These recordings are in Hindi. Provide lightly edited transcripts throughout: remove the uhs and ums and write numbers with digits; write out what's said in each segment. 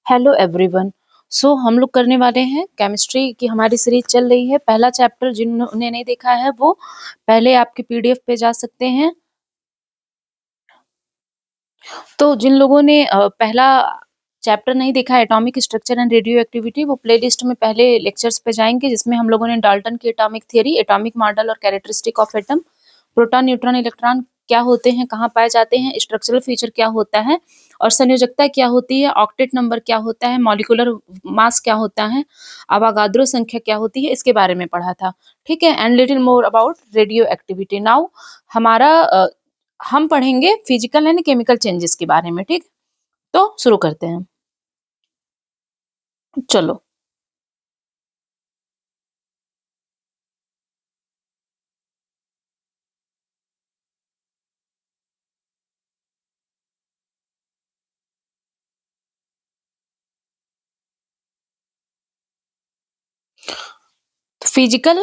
Hello everyone. सो हम लोग करने वाले हैं केमिस्ट्री की हमारी सीरीज चल रही है। पहला चैप्टर जिन्होंने नहीं देखा है वो पहले आपके पीडीएफ पे जा सकते हैं। तो जिन लोगों ने पहला चैप्टर नहीं देखा है atomic structure and radio activity, वो प्लेलिस्ट में पहले लेक्चर्स पे जाएंगे जिसमें हम लोगों ने डाल्टन की एटॉमिक थ्योरी, एटॉमिक मॉडल और characteristic of atom, proton neutron electron क्या होते हैं, कहाँ पाए जाते हैं, स्ट्रक्चरल फीचर क्या होता है और संयोजकता क्या होती है, ऑक्टेट नंबर क्या होता है, मॉलिक्यूलर मास क्या होता है, अवागाद्रो संख्या क्या होती है, इसके बारे में पढ़ा था। ठीक है। And little more about radio activity. Now हमारा हम पढ़ेंगे फिजिकल एंड केमिकल चेंजेस के बारे में। ठीक, तो शुरू करते हैं। चलो। फिजिकल,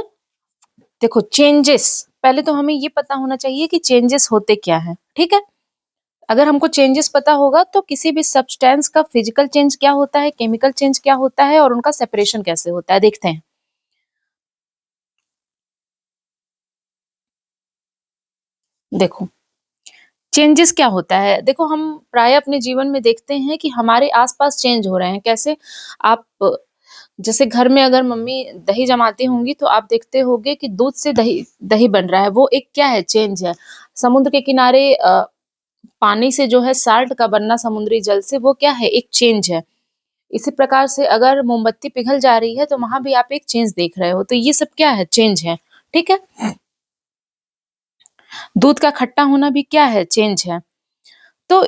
देखो चेंजेस, पहले तो हमें ये पता होना चाहिए कि चेंजेस होते क्या है। ठीक है। अगर हमको चेंजेस पता होगा तो किसी भी सब्सटेंस का फिजिकल चेंज क्या होता है, केमिकल चेंज क्या होता है और उनका सेपरेशन कैसे होता है, देखते हैं। देखो चेंजेस क्या होता है। देखो हम प्राय अपने जीवन में देखते हैं कि हमारे आसपास चेंज हो रहे हैं। कैसे? आप जैसे घर में अगर मम्मी दही जमाती होंगी तो आप देखते होंगे कि दूध से दही दही बन रहा है, वो एक क्या है, चेंज है। समुद्र के किनारे पानी से जो है साल्ट का बनना समुद्री जल से, वो क्या है, एक चेंज है। इसी प्रकार से अगर मोमबत्ती पिघल जा रही है तो वहां भी आप एक चेंज देख रहे हो, तो ये सब क्या है, चेंज है। ठीक है। दूध का खट्टा होना भी क्या है, चेंज है। तो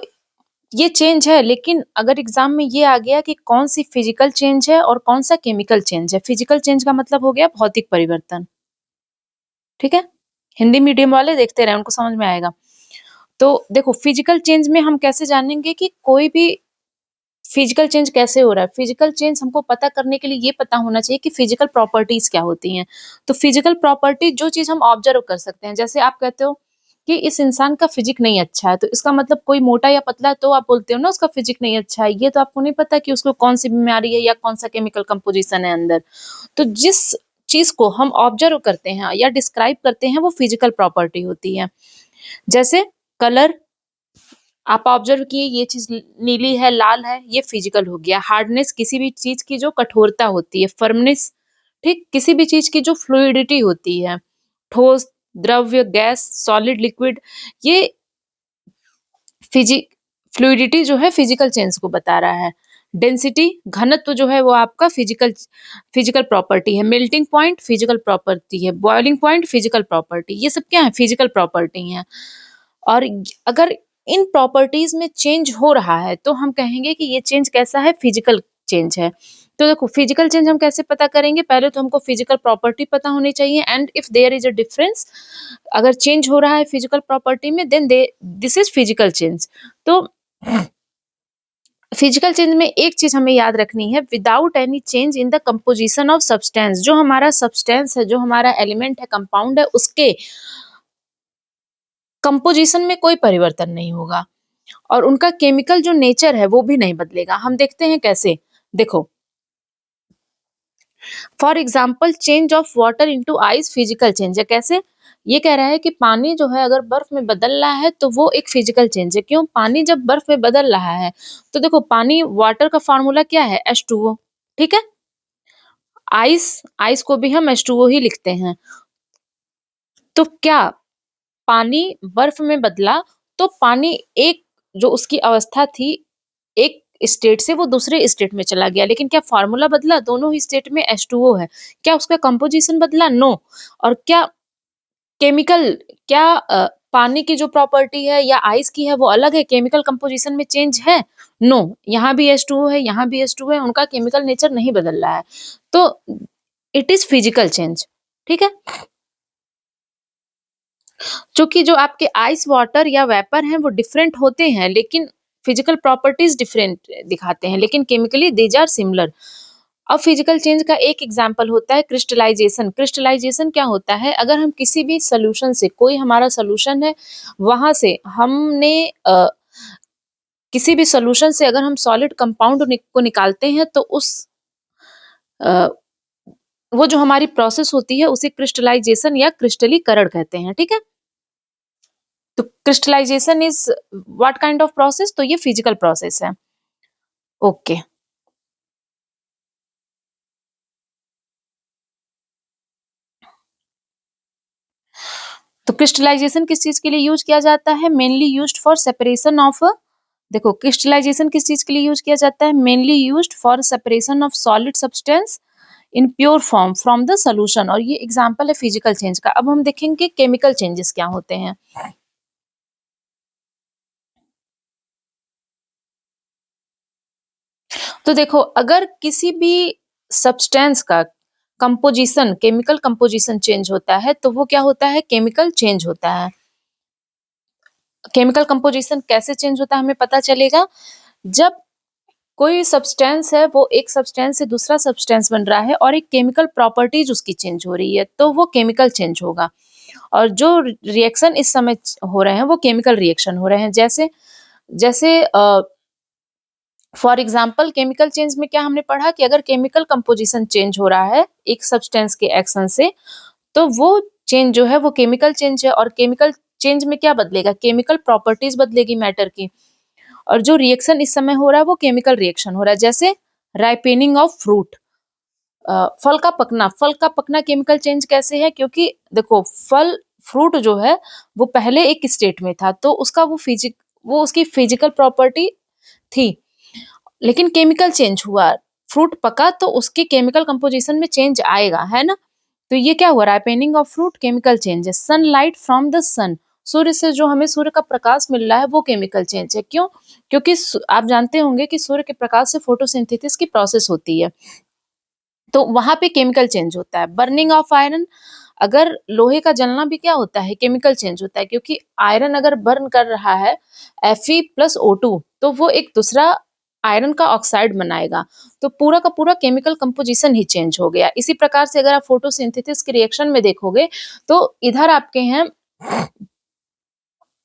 ये चेंज है, लेकिन अगर एग्जाम में ये आ गया कि कौन सी फिजिकल चेंज है और कौन सा केमिकल चेंज है। फिजिकल चेंज का मतलब हो गया भौतिक परिवर्तन। ठीक है। हिंदी मीडियम वाले देखते रहे, उनको समझ में आएगा। तो देखो फिजिकल चेंज में हम कैसे जानेंगे कि कोई भी फिजिकल चेंज कैसे हो रहा है। फिजिकल चेंज हमको पता करने के लिए ये पता होना चाहिए कि फिजिकल प्रॉपर्टीज क्या होती हैं। तो फिजिकल प्रॉपर्टी जो चीज हम ऑब्जर्व कर सकते हैं, जैसे आप कहते हो कि इस इंसान का फिजिक नहीं अच्छा है, तो इसका मतलब कोई मोटा या पतला है तो आप बोलते हो ना उसका फिजिक नहीं अच्छा है। ये तो आपको नहीं पता कि उसको कौन सी बीमारी है या कौन सा केमिकल कंपोजिशन है अंदर। तो जिस चीज को हम ऑब्जर्व करते हैं या डिस्क्राइब करते हैं वो फिजिकल प्रॉपर्टी होती है। जैसे कलर, आप ऑब्जर्व किए ये चीज नीली है, लाल है, ये फिजिकल हो गया। हार्डनेस, किसी भी चीज की जो कठोरता होती है। फर्मनेस, ठीक, किसी भी चीज की जो फ्लूइडिटी होती है। ठोस, द्रव्य, गैस, सॉलिड, लिक्विड, ये फिजिक फ्लूइडिटी जो है फिजिकल चेंज को बता रहा है। डेंसिटी, घनत्व जो है वो आपका फिजिकल फिजिकल प्रॉपर्टी है। मेल्टिंग पॉइंट फिजिकल प्रॉपर्टी है। बॉइलिंग पॉइंट फिजिकल प्रॉपर्टी, ये सब क्या है, फिजिकल प्रॉपर्टी है। और अगर इन प्रॉपर्टीज में चेंज हो रहा है तो हम कहेंगे कि ये चेंज कैसा है, फिजिकल चेंज है। तो देखो फिजिकल चेंज हम कैसे पता करेंगे, पहले तो हमको फिजिकल प्रॉपर्टी पता होनी चाहिए। And if there is a difference, अगर चेंज हो रहा है फिजिकल प्रॉपर्टी में, then they this is physical change. तो फिजिकल चेंज में एक चीज हमें याद रखनी है, without any change in the composition of substance. जो हमारा सब्सटेंस है, जो हमारा एलिमेंट है, कंपाउंड है, उसके कंपोजिशन में कोई परिवर्तन नहीं होगा और उनका केमिकल जो नेचर है वो भी नहीं बदलेगा। हम देखते हैं कैसे। देखो for example change of water into ice physical change है। कैसे? ये कह रहा है कि पानी जो है अगर बर्फ में बदल रहा है तो वो एक फिजिकल चेंज है। क्यों? पानी जब बर्फ में बदल रहा है तो देखो पानी, वाटर का फार्मूला क्या है, H2O। ठीक है। आइस, आइस को भी हम H2O ही लिखते हैं। तो क्या पानी बर्फ में बदला तो पानी एक, जो उसकी अवस्था थी, एक स्टेट से वो दूसरे स्टेट में चला गया, लेकिन क्या फॉर्मूला बदला? दोनों ही स्टेट में H2O है। क्या उसका कंपोजिशन बदला? नो। और क्या केमिकल, क्या पानी की जो प्रॉपर्टी है या आइस की है वो अलग है, केमिकल कंपोजिशन में चेंज है? नो। यहाँ भी H2O है, यहाँ भी H2O है, उनका केमिकल नेचर नहीं बदल रहा है। तो इट इज फिजिकल चेंज। ठीक है। चूंकि जो आपके आइस वाटर या वेपर हैं वो डिफरेंट होते हैं, लेकिन फिजिकल प्रॉपर्टीज डिफरेंट दिखाते हैं, लेकिन केमिकली दीज आर सिमिलर। अब फिजिकल चेंज का एक एग्जांपल होता है क्रिस्टलाइजेशन। क्रिस्टलाइजेशन क्या होता है? अगर हम किसी भी सोल्यूशन से, कोई हमारा सोल्यूशन है, वहां से हमने किसी भी सॉल्यूशन से अगर हम सॉलिड कंपाउंड को निकालते हैं तो अ, वो जो हमारी प्रोसेस होती है उसे क्रिस्टलाइजेशन या क्रिस्टलीकरण कहते हैं, ठीक है? तो crystallisation is what kind of process? तो ये फिजिकल प्रोसेस है। ओके। तो क्रिस्टलाइजेशन किस चीज के लिए यूज किया जाता है? Mainly used for separation of, देखो क्रिस्टलाइजेशन किस चीज के लिए यूज किया जाता है? Mainly used for separation of solid substance in pure form from the solution. और ये एग्जांपल है फिजिकल चेंज का। अब हम देखेंगे केमिकल चेंजेस क्या होते हैं। तो देखो, अगर किसी भी सब्सटेंस का कंपोजिशन, केमिकल कंपोजिशन चेंज होता है तो वो क्या होता है? केमिकल चेंज होता है। केमिकल कंपोजिशन कैसे चेंज होता है हमें पता चलेगा जब कोई सब्सटेंस है वो एक सब्सटेंस से दूसरा सब्सटेंस बन रहा है और एक केमिकल प्रॉपर्टीज उसकी चेंज हो रही है, तो वो केमिकल चेंज होगा। और जो रिएक्शन इस समय हो रहे हैं वो केमिकल रिएक्शन हो रहे हैं। जैसे जैसे फॉर एग्जाम्पल केमिकल चेंज में क्या हमने पढ़ा कि अगर केमिकल कंपोजिशन चेंज हो रहा है एक सब्सटेंस के एक्शन से, तो वो चेंज जो है वो केमिकल चेंज है। और केमिकल चेंज में क्या बदलेगा? केमिकल प्रॉपर्टीज बदलेगी मैटर की। और जो रिएक्शन इस समय हो रहा है वो केमिकल रिएक्शन हो रहा है। जैसे राइपेनिंग ऑफ फ्रूट, फल का पकना केमिकल चेंज कैसे है? क्योंकि देखो, फल फ्रूट जो है वो पहले एक स्टेट में था तो उसका वो उसकी फिजिकल प्रॉपर्टी थी, लेकिन केमिकल चेंज हुआ, फ्रूट पका तो उसके केमिकल कंपोजिशन में चेंज आएगा, है ना? तो ये क्या हुआ? Ripening of fruit chemical change है। सनलाइट फ्रॉम द सन, सूर्य से जो हमें सूर्य का प्रकाश मिल रहा है वो केमिकल चेंज है। क्यों? क्योंकि आप जानते होंगे कि सूर्य के प्रकाश से फोटोसिंथेसिस की प्रोसेस होती है, तो वहां पे केमिकल चेंज होता है। बर्निंग ऑफ आयरन, अगर लोहे का जलना भी क्या होता है? केमिकल चेंज होता है, क्योंकि आयरन अगर बर्न कर रहा है Fe+O2 तो वो एक दूसरा आयरन का ऑक्साइड बनाएगा, तो पूरा का पूरा केमिकल कंपोजिशन ही चेंज हो गया। इसी प्रकार से अगर आप फोटोसिंथेसिस के रिएक्शन में देखोगे तो इधर आपके हैं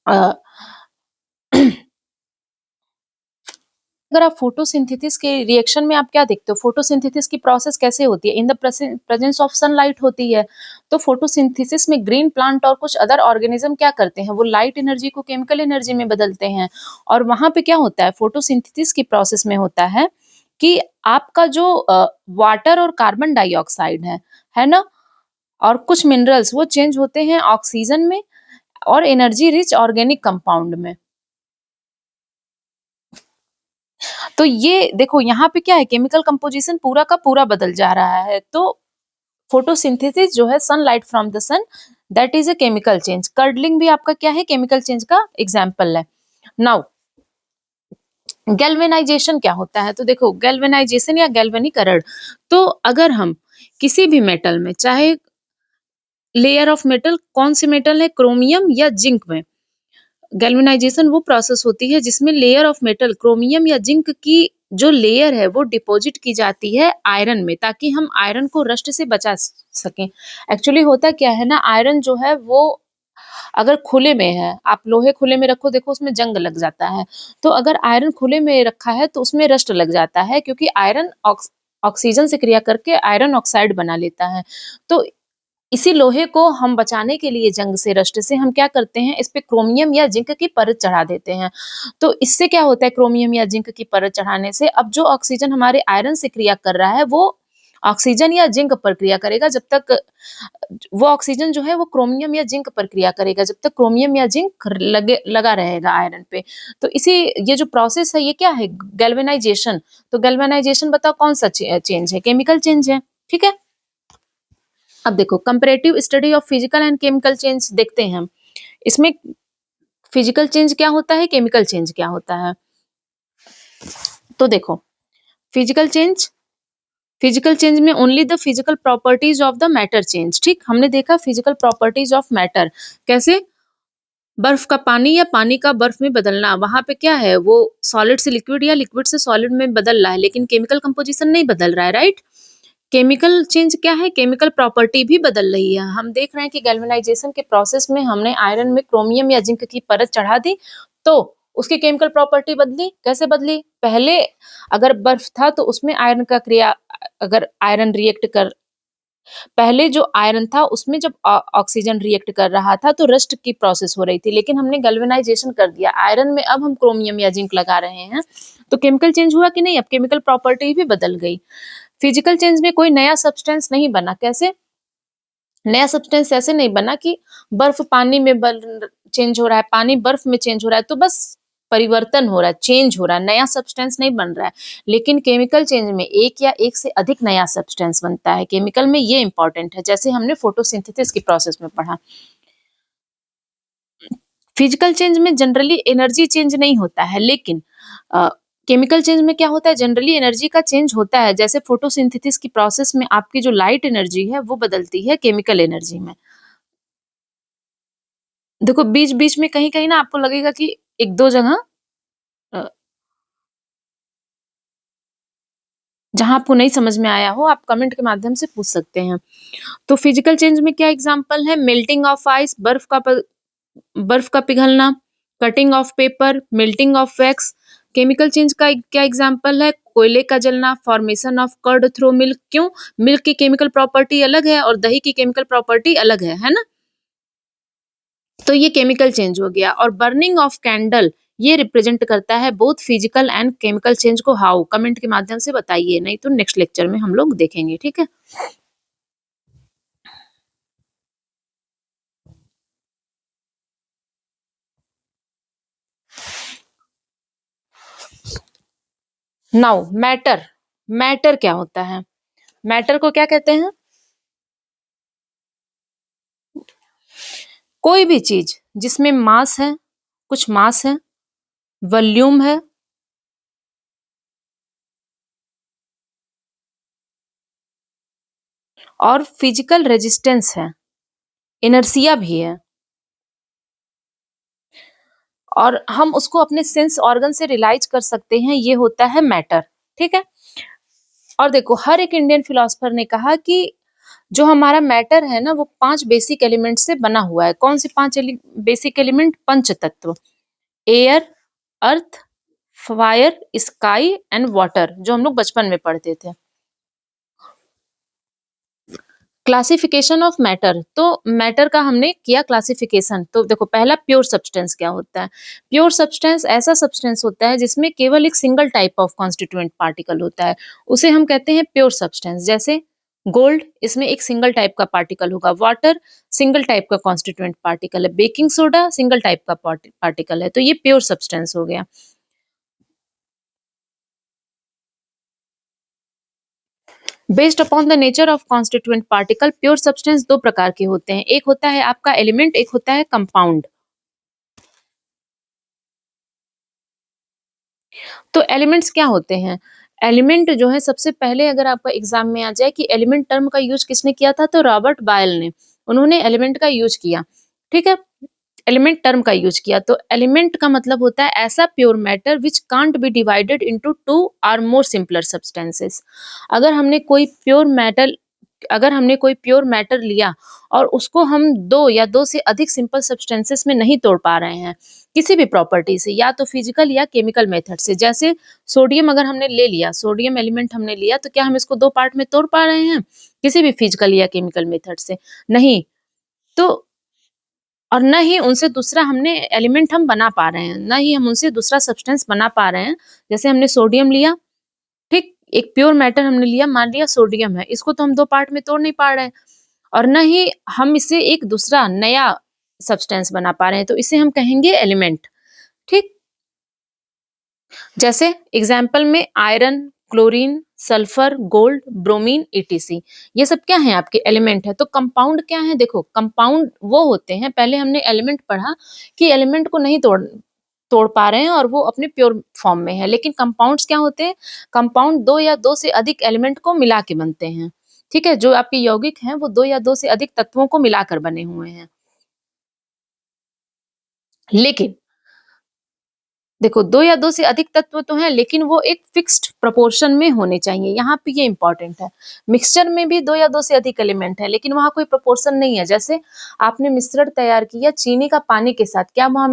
अ, अगर आप फोटोसिंथेसिस के रिएक्शन में आप क्या देखते हो? फोटोसिंथेसिस की प्रोसेस कैसे होती है? In the presence of sunlight होती है। तो फोटोसिंथेसिस में ग्रीन प्लांट और कुछ अदर ऑर्गेनिज्म क्या करते हैं? वो लाइट एनर्जी को केमिकल एनर्जी में बदलते हैं। और वहां पे क्या होता है? फोटोसिंथेसिस की प्रोसेस में होता है कि आपका जो वाटर और कार्बन डाइऑक्साइड है ना, और कुछ मिनरल्स वो चेंज होते हैं ऑक्सीजन में और एनर्जी रिच ऑर्गेनिक कंपाउंड में। तो ये देखो, यहाँ पे क्या है? केमिकल कंपोजिशन पूरा का पूरा बदल जा रहा है। तो फोटोसिंथेसिस जो है, sunlight from the sun, that is a chemical change. Curdling भी आपका क्या है? केमिकल चेंज का एग्जाम्पल है। नाउ गैल्वेनाइजेशन क्या होता है? तो देखो, गैल्वेनाइजेशन या गैल्वेनीकरण, तो अगर हम किसी भी मेटल में, चाहे लेयर ऑफ मेटल, कौन से मेटल है, क्रोमियम या जिंक में, गैल्वेनाइजेशन वो प्रोसेस होती है जिसमें लेयर ऑफ मेटल, क्रोमियम या जिंक की जो लेयर है वो डिपॉजिट की जाती है आयरन में, ताकि हम आयरन को रस्ट से बचा सकें। एक्चुअली होता क्या है ना, आयरन जो है वो अगर खुले में है, आप लोहे खुले में रखो, देखो उसमें जंग लग जाता है। तो अगर आयरन खुले में रखा है तो उसमें रस्ट लग जाता है, क्योंकि आयरन ऑक्सीजन से क्रिया करके आयरन ऑक्साइड बना लेता है। तो इसी लोहे को हम बचाने के लिए जंग से, रस्ट से, हम क्या करते हैं? इस पे क्रोमियम या जिंक की परत चढ़ा देते हैं। तो इससे क्या होता है? क्रोमियम या जिंक की परत चढ़ाने से अब जो ऑक्सीजन हमारे आयरन से क्रिया कर रहा है वो ऑक्सीजन या जिंक पर क्रिया करेगा। जब तक वो ऑक्सीजन जो है वो क्रोमियम या जिंक पर क्रिया करेगा, जब तक क्रोमियम या जिंक लगा रहेगा आयरन पे। तो इसी, ये जो प्रोसेस है ये क्या है? गैल्वेनाइजेशन। तो गैल्वेनाइजेशन बताओ कौन सा चेंज है? केमिकल चेंज है, ठीक है। अब देखो, comparative study of physical and chemical change देखते हैं हम। इसमें फिजिकल चेंज क्या होता है, केमिकल चेंज क्या होता है? तो देखो, फिजिकल चेंज, फिजिकल चेंज में only the physical properties of the matter change. ठीक, हमने देखा फिजिकल प्रॉपर्टीज ऑफ मैटर कैसे? बर्फ का पानी या पानी का बर्फ में बदलना, वहां पे क्या है? वो सॉलिड से लिक्विड या लिक्विड से सॉलिड में बदल रहा है, लेकिन केमिकल कंपोजिशन नहीं बदल रहा है, राइट? केमिकल चेंज क्या है? केमिकल प्रॉपर्टी भी बदल रही है। हम देख रहे हैं कि गैल्वेनाइजेशन के प्रोसेस में हमने आयरन में क्रोमियम या जिंक की परत चढ़ा दी, तो उसकी केमिकल प्रॉपर्टी बदली, कैसे बदली? पहले अगर बर्फ था तो उसमें आयरन का क्रिया अगर आयरन रिएक्ट कर पहले जो आयरन था उसमें जब ऑक्सीजन रिएक्ट कर रहा था तो रस्ट की प्रोसेस हो रही थी, लेकिन हमने गैल्वेनाइजेशन कर दिया आयरन में, अब हम क्रोमियम या जिंक लगा रहे हैं तो केमिकल चेंज हुआ कि नहीं? अब केमिकल प्रॉपर्टी भी बदल गई। फिजिकल चेंज में कोई नया सब्सटेंस नहीं बना। कैसे नया सब्सटेंस? ऐसे नहीं बना कि बर्फ पानी में चेंज हो रहा है, पानी बर्फ में चेंज हो रहा है तो बस परिवर्तन हो रहा है, चेंज हो रहा है, नया सब्सटेंस नहीं बन रहा है। लेकिन केमिकल चेंज में एक या एक से अधिक नया सब्सटेंस बनता है। केमिकल में ये इंपॉर्टेंट है, जैसे हमने फोटोसिंथेसिस की प्रोसेस में पढ़ा। फिजिकल चेंज में जनरली एनर्जी चेंज नहीं होता है, लेकिन केमिकल चेंज में क्या होता है? जनरली एनर्जी का चेंज होता है। जैसे फोटोसिंथेसिस की प्रोसेस में आपकी जो लाइट एनर्जी है वो बदलती है केमिकल एनर्जी में। देखो बीच बीच में कहीं कहीं ना आपको लगेगा कि एक दो जगह अ, जहां आपको नहीं समझ में आया हो आप कमेंट के माध्यम से पूछ सकते हैं। तो फिजिकल चेंज में क्या एग्जांपल है? मेल्टिंग ऑफ आइस, बर्फ का पिघलना, cutting of paper, melting of wax. Chemical change का क्या एग्जांपल है? कोयले का जलना, formation of curd through milk. क्यों? मिल्क की केमिकल प्रॉपर्टी अलग है और दही की केमिकल प्रॉपर्टी अलग है ना? तो ये केमिकल चेंज हो गया। और बर्निंग ऑफ कैंडल ये रिप्रेजेंट करता है both physical and chemical change को। हाउ? कमेंट के माध्यम से बताइए, नहीं तो नेक्स्ट लेक्चर में हम लोग देखेंगे। ठीक है। Now matter. मैटर क्या होता है? मैटर को क्या कहते हैं? कोई भी चीज जिसमें मास है, कुछ मास है, वॉल्यूम है और फिजिकल रेजिस्टेंस है, इनर्सिया भी है, और हम उसको अपने सेंस ऑर्गन से रियलाइज कर सकते हैं, ये होता है मैटर। ठीक है। और देखो हर एक इंडियन फिलोसफर ने कहा कि जो हमारा मैटर है ना वो 5 बेसिक एलिमेंट से बना हुआ है। कौन से 5 बेसिक एलिमेंट? पंच तत्व। Air, earth, fire, sky and water, जो हम लोग बचपन में पढ़ते थे। क्लासिफिकेशन ऑफ मैटर, तो मैटर का हमने किया क्लासिफिकेशन। तो देखो पहला प्योर सब्सटेंस क्या होता है? प्योर सब्सटेंस ऐसा सब्सटेंस होता है जिसमें केवल एक single type of constituent particle होता है, उसे हम कहते हैं प्योर सब्सटेंस। जैसे गोल्ड, इसमें एक सिंगल टाइप का पार्टिकल होगा। वाटर सिंगल टाइप का कॉन्स्टिट्यूएंट पार्टिकल है। बेकिंग सोडा सिंगल टाइप का पार्टिकल है। तो ये प्योर सब्सटेंस हो गया। Based upon the nature of constituent particle, pure substance दो प्रकार के होते हैं। एक होता है आपका एलिमेंट, एक होता है कंपाउंड। तो एलिमेंट्स क्या होते हैं? एलिमेंट जो है सबसे पहले अगर आपका एग्जाम में आ जाए कि एलिमेंट टर्म का यूज किसने किया था, तो रॉबर्ट बायल ने, उन्होंने एलिमेंट का यूज किया। ठीक है। एलिमेंट टर्म का यूज किया। तो एलिमेंट का मतलब होता है ऐसा pure matter which can't be divided into two और मोर सिंपलर सब्सटेंसेस। अगर हमने कोई प्योर मेटल अगर हमने कोई प्योर मैटर लिया और उसको हम दो या दो से अधिक सिंपल सब्सटेंसेस में नहीं तोड़ पा रहे हैं किसी भी प्रॉपर्टी से, या तो फिजिकल या केमिकल मेथड से। जैसे सोडियम अगर हमने ले लिया, सोडियम एलिमेंट हमने लिया, तो क्या हम इसको दो पार्ट में तोड़ पा रहे हैं किसी भी फिजिकल या केमिकल मेथड से? नहीं। तो और न ही उनसे दूसरा हमने एलिमेंट हम बना पा रहे हैं, न ही हम उनसे दूसरा सब्सटेंस बना पा रहे हैं। जैसे हमने सोडियम लिया, ठीक, एक प्योर मैटर हमने लिया, मान लिया सोडियम है, इसको तो हम दो पार्ट में तोड़ नहीं पा रहे हैं, और न ही हम इसे एक दूसरा नया सब्सटेंस बना पा रहे हैं, तो इसे हम कहेंगे एलिमेंट। ठीक। जैसे एग्जाम्पल में iron, chlorine, sulphur, gold, bromine, etc, ये सब क्या है? आपके एलिमेंट है। तो कंपाउंड क्या है? देखो कंपाउंड वो होते हैं, पहले हमने एलिमेंट पढ़ा कि एलिमेंट को नहीं तोड़ तोड़ पा रहे हैं और वो अपने प्योर फॉर्म में है, लेकिन कंपाउंड्स क्या होते हैं? कंपाउंड दो या दो से अधिक एलिमेंट को मिला के बनते हैं। ठीक है। जो आपके यौगिक हैं वो दो या दो से अधिक तत्वों को मिलाकर बने हुए हैं। लेकिन देखो दो या दो से अधिक तत्व तो हैं, लेकिन वो एक फिक्स्ड प्रोपोर्शन में होने चाहिए। यहाँ पे ये इंपॉर्टेंट है। मिक्सचर में भी दो या दो से अधिक एलिमेंट है, लेकिन वहां कोई प्रोपोर्शन नहीं है। जैसे आपने मिश्रण तैयार किया चीनी का पानी के साथ, क्या वहां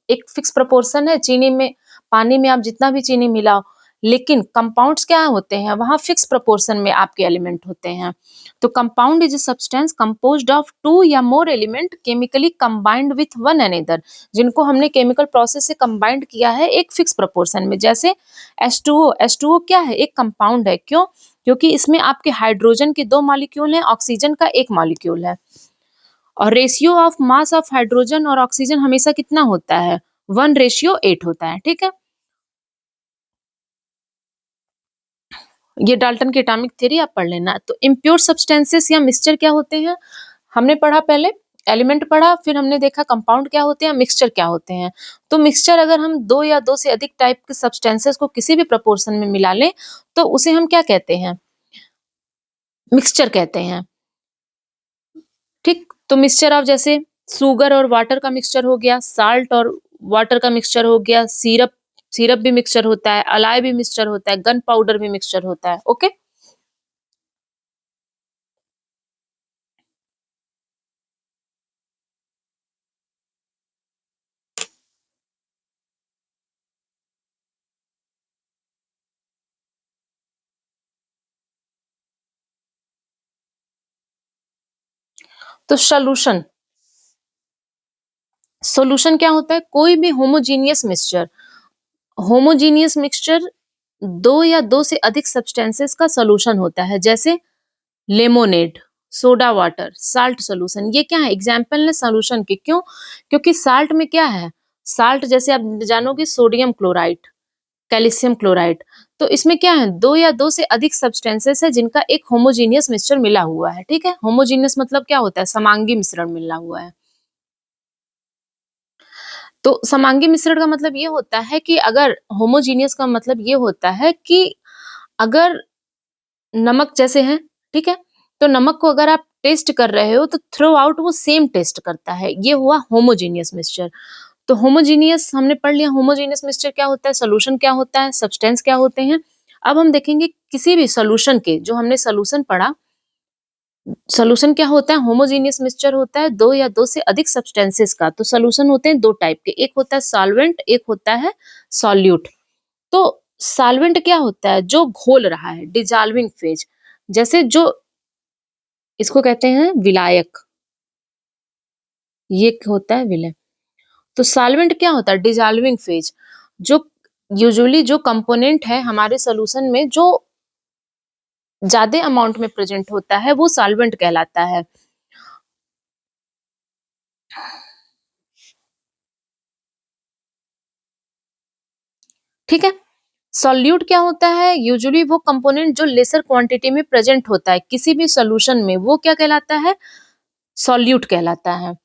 एक फिक्स प्रोपोर्शन है चीनी में, पानी में आप जितना भी चीनी मिलाओ, लेकिन कंपाउंड्स क्या होते हैं, वहाँ फिक्स प्रोपोर्शन में आपके एलिमेंट होते हैं। तो compound is a substance composed of two या more element chemically combined with one another, जिनको हमने केमिकल प्रोसेस से कंबाइंड किया है एक फिक्स प्रोपोर्शन में। जैसे H2O, H2O क्या है, एक कंपाउंड है। क्यों? क्योंकि इसमें आपके हाइड्रोजन के 2 मॉलिक्यूल हैं, ऑक्सीजन का 1 मॉलिक्यूल है। और ratio of mass of hydrogen और ऑक्सीजन हमेशा कितना होता है, 1:8 होता है। ठीक है, ये डाल्टन की एटॉमिक थ्योरी आप पढ़ लेना। तो इम्प्योर सब्सटेंसेस या मिक्सचर क्या होते हैं, हमने पढ़ा पहले, एलिमेंट पढ़ा, फिर हमने देखा कंपाउंड क्या होते हैं, मिक्सचर क्या होते हैं। तो मिक्सचर अगर हम 2 या 2 से अधिक टाइप के सब्सटेंसेस को किसी भी प्रोपोर्शन में मिला लें, तो उसे हम क्या कहते हैं, मिक्सचर कहते हैं। ठीक, तो मिक्सचर ऑफ जैसे शुगर और वाटर का मिक्सचर हो गया, साल्ट और वाटर का मिक्सचर हो गया, सिरप, सिरप भी मिक्सचर होता है, अलाय भी मिक्सचर होता है, गन पाउडर भी मिक्सचर होता है। ओके, तो सॉल्यूशन, सॉल्यूशन क्या होता है, कोई भी होमोजीनियस मिक्सचर, होमोजीनियस मिक्सचर 2 या 2 से अधिक सब्सटेंसेस का सॉल्यूशन होता है। जैसे lemonade, soda water, salt solution, ये क्या है, एग्जाम्पल है सॉल्यूशन के। क्यों? क्योंकि साल्ट में क्या है, साल्ट जैसे आप जानोगे सोडियम क्लोराइड, कैल्शियम क्लोराइड, तो इसमें क्या है, 2 या 2 से अधिक सब्सटेंसेस है जिनका एक होमोजीनियस मिक्सचर मिला हुआ है। ठीक है, होमोजीनियस मतलब क्या होता है, समांगी मिश्रण मिला हुआ है। तो समांगी मिश्रण का मतलब ये होता है कि अगर होमोजीनियस का मतलब ये होता है कि अगर नमक जैसे है, ठीक है, तो नमक को अगर आप टेस्ट कर रहे हो तो थ्रू आउट वो सेम टेस्ट करता है, ये हुआ होमोजीनियस मिक्सचर। तो होमोजीनियस हमने पढ़ लिया, होमोजीनियस मिक्सचर क्या होता है, सोल्यूशन क्या होता है, सब्सटेंस क्या होते हैं। अब हम देखेंगे किसी भी सोल्यूशन के, जो हमने सोल्यूशन पढ़ा, सोल्यूशन क्या होता है, होमोजीनियस मिक्सचर होता है 2 या 2 से अधिक सब्सटेंसेस का। तो सोल्यूशन होते हैं 2 टाइप के, एक होता है सॉल्वेंट, एक होता है सॉल्यूट। तो सॉल्वेंट क्या होता है, जो घोल रहा है, डिजॉल्विंग फेज, जैसे जो इसको कहते हैं विलायक, ये होता है विलय। तो सॉल्वेंट क्या होता है, डिजॉल्विंग फेज, जो यूजुअली जो कंपोनेंट है हमारे सॉल्यूशन में जो ज्यादा अमाउंट में प्रेजेंट होता है वो सॉल्वेंट कहलाता है। ठीक है, सॉल्यूट क्या होता है, यूजुअली वो कंपोनेंट जो लेसर क्वांटिटी में प्रेजेंट होता है किसी भी सॉल्यूशन में, वो क्या कहलाता है, सॉल्यूट कहलाता है।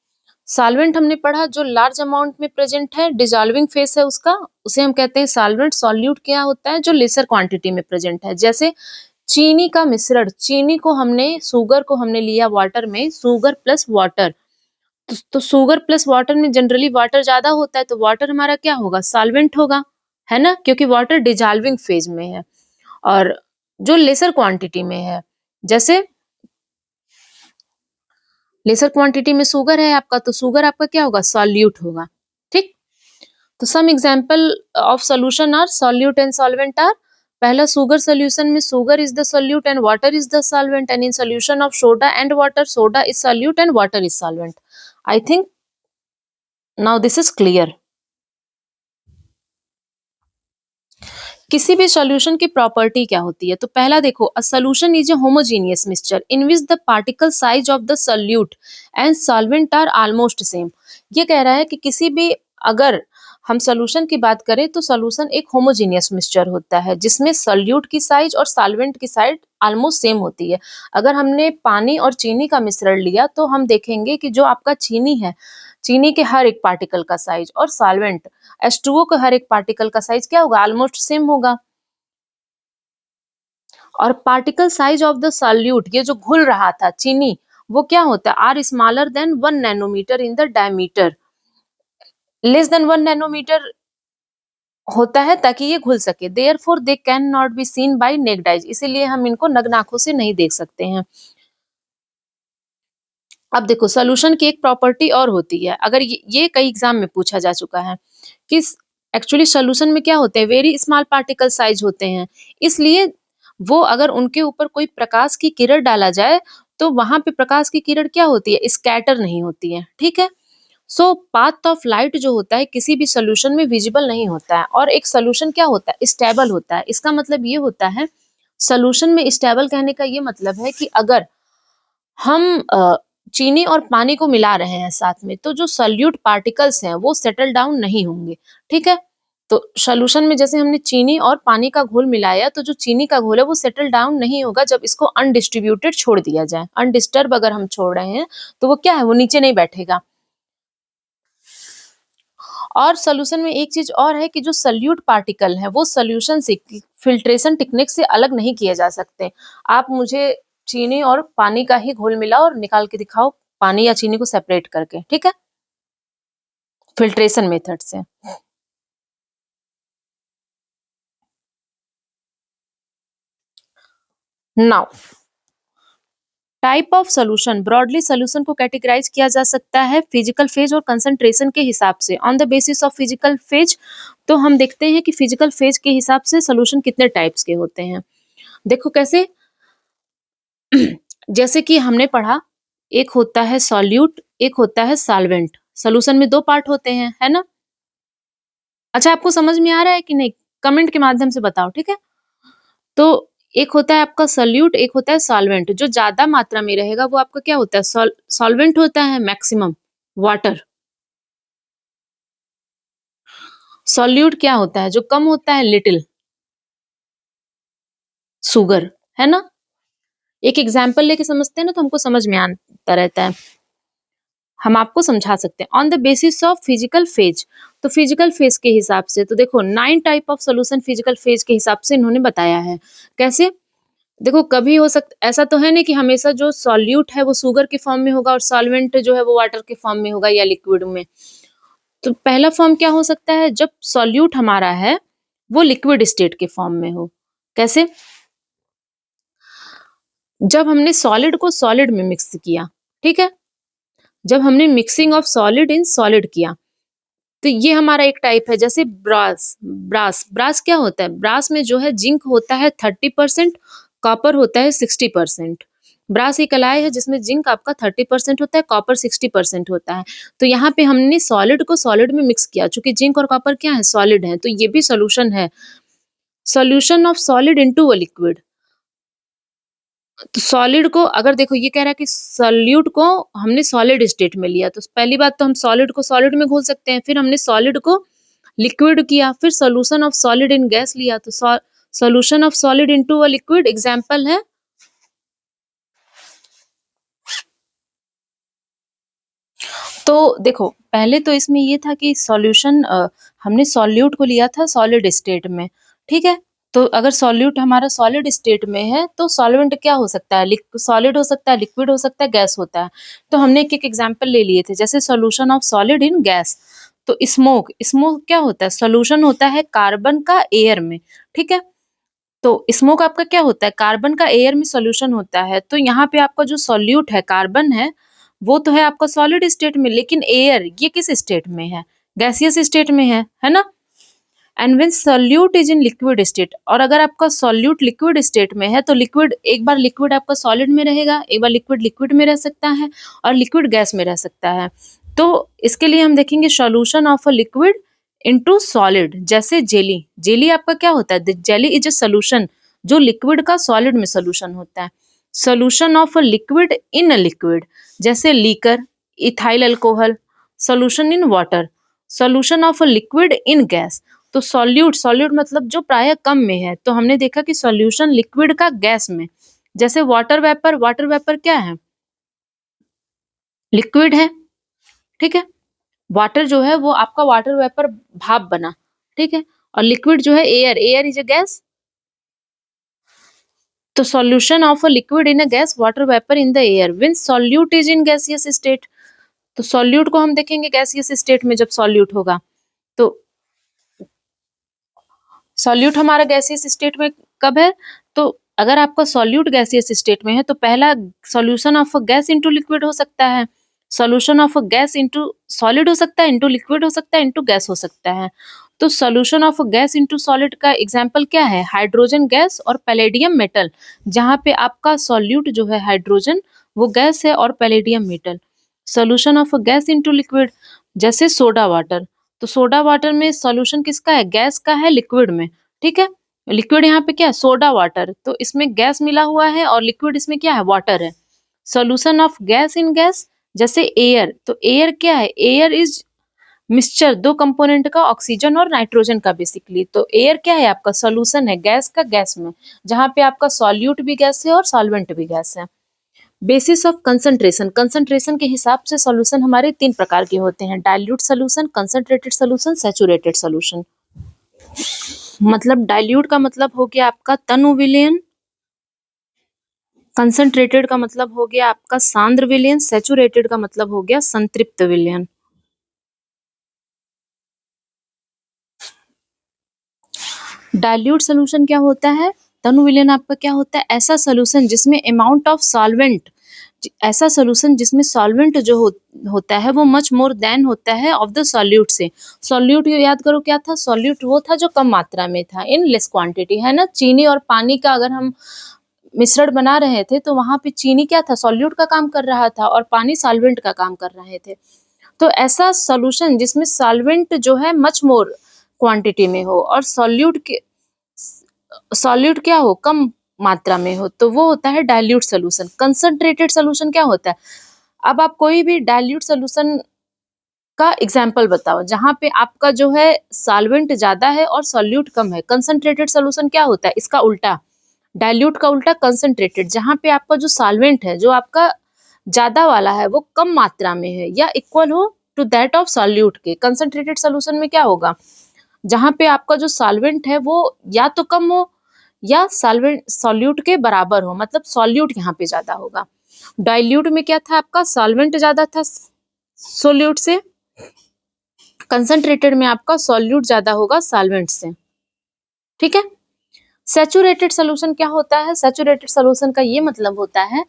सॉल्वेंट हमने पढ़ा जो लार्ज अमाउंट में प्रेजेंट है, डिजॉल्विंग फेस है उसका, उसे हम कहते हैं सॉल्वेंट। सॉल्यूट क्या होता है, जो लेसर क्वांटिटी में प्रेजेंट है। जैसे चीनी का मिश्रण, चीनी को हमने, शुगर को हमने लिया वाटर में, शुगर प्लस वाटर, तो शुगर प्लस वाटर में जनरली वाटर ज्यादा होता है, तो वाटर हमारा क्या होगा, सॉल्वेंट होगा, है ना, क्योंकि वाटर डिजॉल्विंग फेज में है। और जो लेसर क्वांटिटी में है, जैसे लेसर क्वांटिटी में शुगर है आपका, तो शुगर आपका क्या होगा, सॉल्यूट होगा। ठीक, तो some example of solution are solute and solvent are, पहला शुगर सॉल्यूशन में sugar is the solute and water is the solvent, and in solution of soda and water soda is solute and water is solvent. I think now this is clear. किसी भी सॉल्यूशन की प्रॉपर्टी क्या होती है, तो पहला देखो, a solution is a homogeneous mixture in which the particle size of the solute and solvent are almost same. ये कह रहा है कि किसी भी, अगर हम सॉल्यूशन की बात करें तो सॉल्यूशन एक होमोजेनियस मिक्सचर होता है जिसमें सॉल्यूट की साइज और सॉल्वेंट की साइज ऑलमोस्ट सेम होती है। अगर हमने पानी और चीनी का मिश्रण लिया तो हम देखेंगे कि जो आपका चीनी है, चीनी के हर एक पार्टिकल का साइज, और सॉल्वेंट H2O का हर एक पार्टिकल का साइज क्या होगा, ऑलमोस्ट सेम होगा। और particle size of the solute, ये जो घुल रहा था चीनी, वो क्या होता है, are smaller than 1 nanometre in the diameter, less than 1 nanometre होता है ताकि ये घुल सके। Therefore they can not be seen by naked eyes, इसीलिए हम इनको नग्न आंखों से नहीं देख सकते हैं। अब देखो सॉल्यूशन की एक प्रॉपर्टी और होती है, अगर ये कई एग्जाम में पूछा जा चुका है कि एक्चुअली सॉल्यूशन में क्या होते हैं, वेरी स्मॉल पार्टिकल साइज होते हैं, इसलिए वो अगर उनके ऊपर कोई प्रकाश की किरण डाला जाए तो वहां पे प्रकाश की किरण क्या होती है, स्कैटर नहीं होती है, ठीक है। सो पाथ ऑफ लाइट जो होता है किसी भी सोल्यूशन में विजिबल नहीं होता है, और एक सोल्यूशन क्या होता है, स्टेबल होता है। इसका मतलब ये होता है, सोल्यूशन में स्टेबल कहने का ये मतलब है कि अगर हम चीनी और पानी को मिला रहे हैं साथ में, तो जो सॉल्यूट पार्टिकल्स हैं वो सेटल डाउन नहीं होंगे, ठीक है। तो सोल्यूशन में जैसे हमने चीनी और पानी का घोल मिलाया, तो जो चीनी का घोल है वो सेटल डाउन नहीं होगा जब इसको अनडिस्ट्रीब्यूटेड छोड़ दिया जाए। अनडिस्टर्ब अगर हम छोड़ रहे हैं तो वो क्या है, वो नीचे नहीं बैठेगा। और सॉल्यूशन में एक चीज और है कि जो सल्यूट पार्टिकल है वो सॉल्यूशन से फिल्ट्रेशन टेक्निक से अलग नहीं किए जा सकते। आप मुझे चीनी और पानी का ही घोल मिलाओ और निकाल के दिखाओ पानी या चीनी को सेपरेट करके, ठीक है, फिल्ट्रेशन मेथड से। Now type of solution, broadly solution को कैटेगराइज किया जा सकता है फिजिकल फेज और कंसंट्रेशन के हिसाब से। On the basis of physical phase, तो हम देखते हैं कि फिजिकल फेज के हिसाब से सॉल्यूशन कितने टाइप्स के होते हैं। देखो कैसे, जैसे कि हमने पढ़ा, एक होता है सॉल्यूट, एक होता है सॉल्वेंट। सॉल्यूशन में दो पार्ट होते हैं, है ना। अच्छा, आपको समझ में आ रहा है कि नहीं, कमेंट के माध्यम से बताओ, ठीक है। तो एक होता है आपका सॉल्यूट, एक होता है सॉल्वेंट। जो ज्यादा मात्रा में रहेगा वो आपका क्या होता है, सॉल्वेंट होता है, मैक्सिमम वाटर। सॉल्यूट क्या होता है, जो कम होता है, लिटिल शुगर, है ना। एक एग्जाम्पल लेके समझते हैं ना तो हमको समझ में आता रहता है, हम आपको समझा सकते हैं। On the basis of physical phase, तो फिजिकल फेज के हिसाब से तो देखो 9 type of solution physical phase के हिसाब से इन्होंने बताया है। कैसे, देखो कभी हो सकता, ऐसा तो है नहीं कि हमेशा जो सॉल्यूट है वो शुगर के फॉर्म में होगा और सॉल्वेंट जो है वो वाटर के फॉर्म में होगा या लिक्विड में। तो पहला फॉर्म क्या हो सकता है, जब सॉल्यूट हमारा है वो लिक्विड स्टेट के फॉर्म में हो। कैसे, जब हमने सॉलिड को सॉलिड में मिक्स किया, ठीक है, जब हमने mixing of solid in solid किया, तो ये हमारा एक टाइप है। जैसे ब्रास, ब्रास क्या होता है, ब्रास में जो है जिंक होता है 30%, कॉपर होता है 60%। ब्रास एक अलाय है जिसमें जिंक आपका 30% होता है, कॉपर 60% होता है। तो यहाँ पे हमने सॉलिड को सॉलिड में मिक्स किया, चूंकि जिंक और कॉपर क्या है, सॉलिड है, तो ये भी सोल्यूशन है। Solution of solid into a liquid, तो सॉलिड को अगर देखो ये कह रहा है कि सॉल्यूट को हमने सॉलिड स्टेट में लिया, तो पहली बात तो हम सॉलिड को सॉलिड में घोल सकते हैं, फिर हमने सॉलिड को लिक्विड किया, फिर solution of solid in gas लिया, तो solution of solid into a liquid example है। तो देखो पहले तो इसमें ये था कि सॉल्यूशन हमने सॉल्यूट को लिया था सॉलिड स्टेट में, ठीक है। तो अगर सॉल्यूट हमारा सॉलिड स्टेट में है तो सॉल्वेंट क्या हो सकता है, सॉलिड हो सकता है, लिक्विड हो सकता है, गैस होता है। तो हमने एक एक एग्जांपल ले लिए थे, जैसे solution of solid in gas. तो स्मोक, स्मोक क्या होता है, सॉल्यूशन होता है कार्बन का एयर में, ठीक है। तो स्मोक आपका क्या होता है, कार्बन का एयर में सॉल्यूशन होता है। तो यहाँ पे आपका जो सॉल्यूट है, कार्बन है, वो तो है आपका सॉलिड स्टेट में, लेकिन एयर ये किस स्टेट में है, गैसियस स्टेट में है ना। And when solute is in liquid state, और अगर आपका सॉल्यूट लिक्विड स्टेट में है तो लिक्विड, एक बार लिक्विड आपका सॉलिड में रहेगा, एक बार लिक्विड लिक्विड में रह सकता है, और लिक्विड गैस में रह सकता है। तो इसके लिए हम देखेंगे solution of a liquid into solid. जैसे जेली, जेली आपका क्या होता है, जेली इज अ सोल्यूशन जो लिक्विड का सॉलिड में सोल्यूशन होता है। Solution of a liquid in a liquid, जैसे liquor, ethyl alcohol, solution in water, solution of a liquid in gas. तो सॉल्यूट, सॉल्यूट मतलब जो प्राय कम में है, तो हमने देखा कि सॉल्यूशन लिक्विड का गैस में, जैसे वाटर वेपर, वाटर वेपर क्या है, लिक्विड है, ठीक है। वाटर जो है वो आपका वाटर वेपर, भाप बना, ठीक है। और लिक्विड जो है air, air is a gas. तो solution of a liquid in a gas, water vapour in the air when solute is in gaseous state. तो सॉल्यूट को हम देखेंगे गैसियस स्टेट में जब सॉल्यूट होगा। तो सॉल्यूट हमारा गैसियस स्टेट में कब है, तो अगर आपका सॉल्यूट गैसियस स्टेट में है तो पहला solution of gas into liquid हो सकता है, solution of gas into solid हो सकता है, इनटू लिक्विड हो सकता है, इनटू गैस हो सकता है। तो solution of gas into solid का एग्जांपल क्या है? हाइड्रोजन गैस और पैलेडियम मेटल, जहाँ पे आपका सॉल्यूट जो है हाइड्रोजन वो गैस है और palladium metal. Solution of gas into liquid जैसे सोडा वाटर, तो सोडा वाटर में सॉल्यूशन किसका है? गैस का है लिक्विड में, ठीक है। लिक्विड यहाँ पे क्या है? सोडा वाटर, तो इसमें गैस मिला हुआ है और लिक्विड इसमें क्या है? वाटर है। Solution of gas in gas जैसे एयर, तो एयर क्या है? एयर इज मिक्सचर दो कंपोनेंट का, ऑक्सीजन और नाइट्रोजन का बेसिकली। तो एयर क्या है? आपका सॉल्यूशन है गैस का गैस में, जहाँ पे आपका सॉल्यूट भी गैस है और सॉल्वेंट भी गैस है। बेसिस ऑफ कंसंट्रेशन, कंसंट्रेशन के हिसाब से सॉल्यूशन हमारे 3 प्रकार के होते हैं: dilute solution, concentrated solution, saturated solution. मतलब डाइल्यूट का मतलब हो गया आपका तनु विलयन, कंसंट्रेटेड का मतलब हो गया आपका सांद्र विलयन, सैचुरेटेड का मतलब हो गया संतृप्त विलयन। डाइल्यूट सॉल्यूशन क्या होता है? तनु विलयन आपका क्या होता है? ऐसा सॉल्यूशन जिसमें अमाउंट ऑफ सॉल्वेंट, ऐसा सॉल्यूशन जिसमें सॉल्वेंट जो होता है वो मच मोर देन होता है ऑफ द सॉल्यूट से। सॉल्यूट याद करो क्या था? सॉल्यूट वो था जो कम मात्रा में था, इन लेस क्वांटिटी, है ना। चीनी और पानी का अगर हम मिश्रण बना रहे थे तो वहां पे चीनी क्या था? सॉल्यूट का काम कर रहा था और पानी सॉल्वेंट का काम कर रहे थे। तो ऐसा सॉल्यूशन जिसमें सॉल्वेंट जो है मच मोर क्वांटिटी में हो और सॉल्यूट क्या हो? कम मात्रा में हो, तो वो होता है डाइल्यूट सॉल्यूशन। कंसंट्रेटेड सॉल्यूशन क्या होता है? अब आप कोई भी डाइल्यूट सॉल्यूशन का एग्जाम्पल बताओ जहां पे आपका जो है सॉल्वेंट ज्यादा है और सॉल्यूट कम है। कंसंट्रेटेड सॉल्यूशन क्या होता है? इसका उल्टा, डाइल्यूट का उल्टा कंसंट्रेटेड, जहां पे आपका जो सॉल्वेंट है जो आपका ज्यादा वाला है वो कम मात्रा में है या इक्वल हो टू दैट ऑफ सॉल्यूट के। कंसंट्रेटेड सॉल्यूशन में क्या होगा? जहां पे आपका जो सॉल्वेंट है वो या तो कम हो या सॉल्वेंट सॉल्यूट के बराबर हो, मतलब सॉल्यूट यहाँ पे ज्यादा होगा। डाइल्यूट में क्या था? आपका सॉल्वेंट ज्यादा था सोल्यूट से, कंसंट्रेटेड में आपका सॉल्यूट ज्यादा होगा सॉल्वेंट से, ठीक है। सैचुरेटेड सॉल्यूशन क्या होता है? सैचुरेटेड सॉल्यूशन का ये मतलब होता है,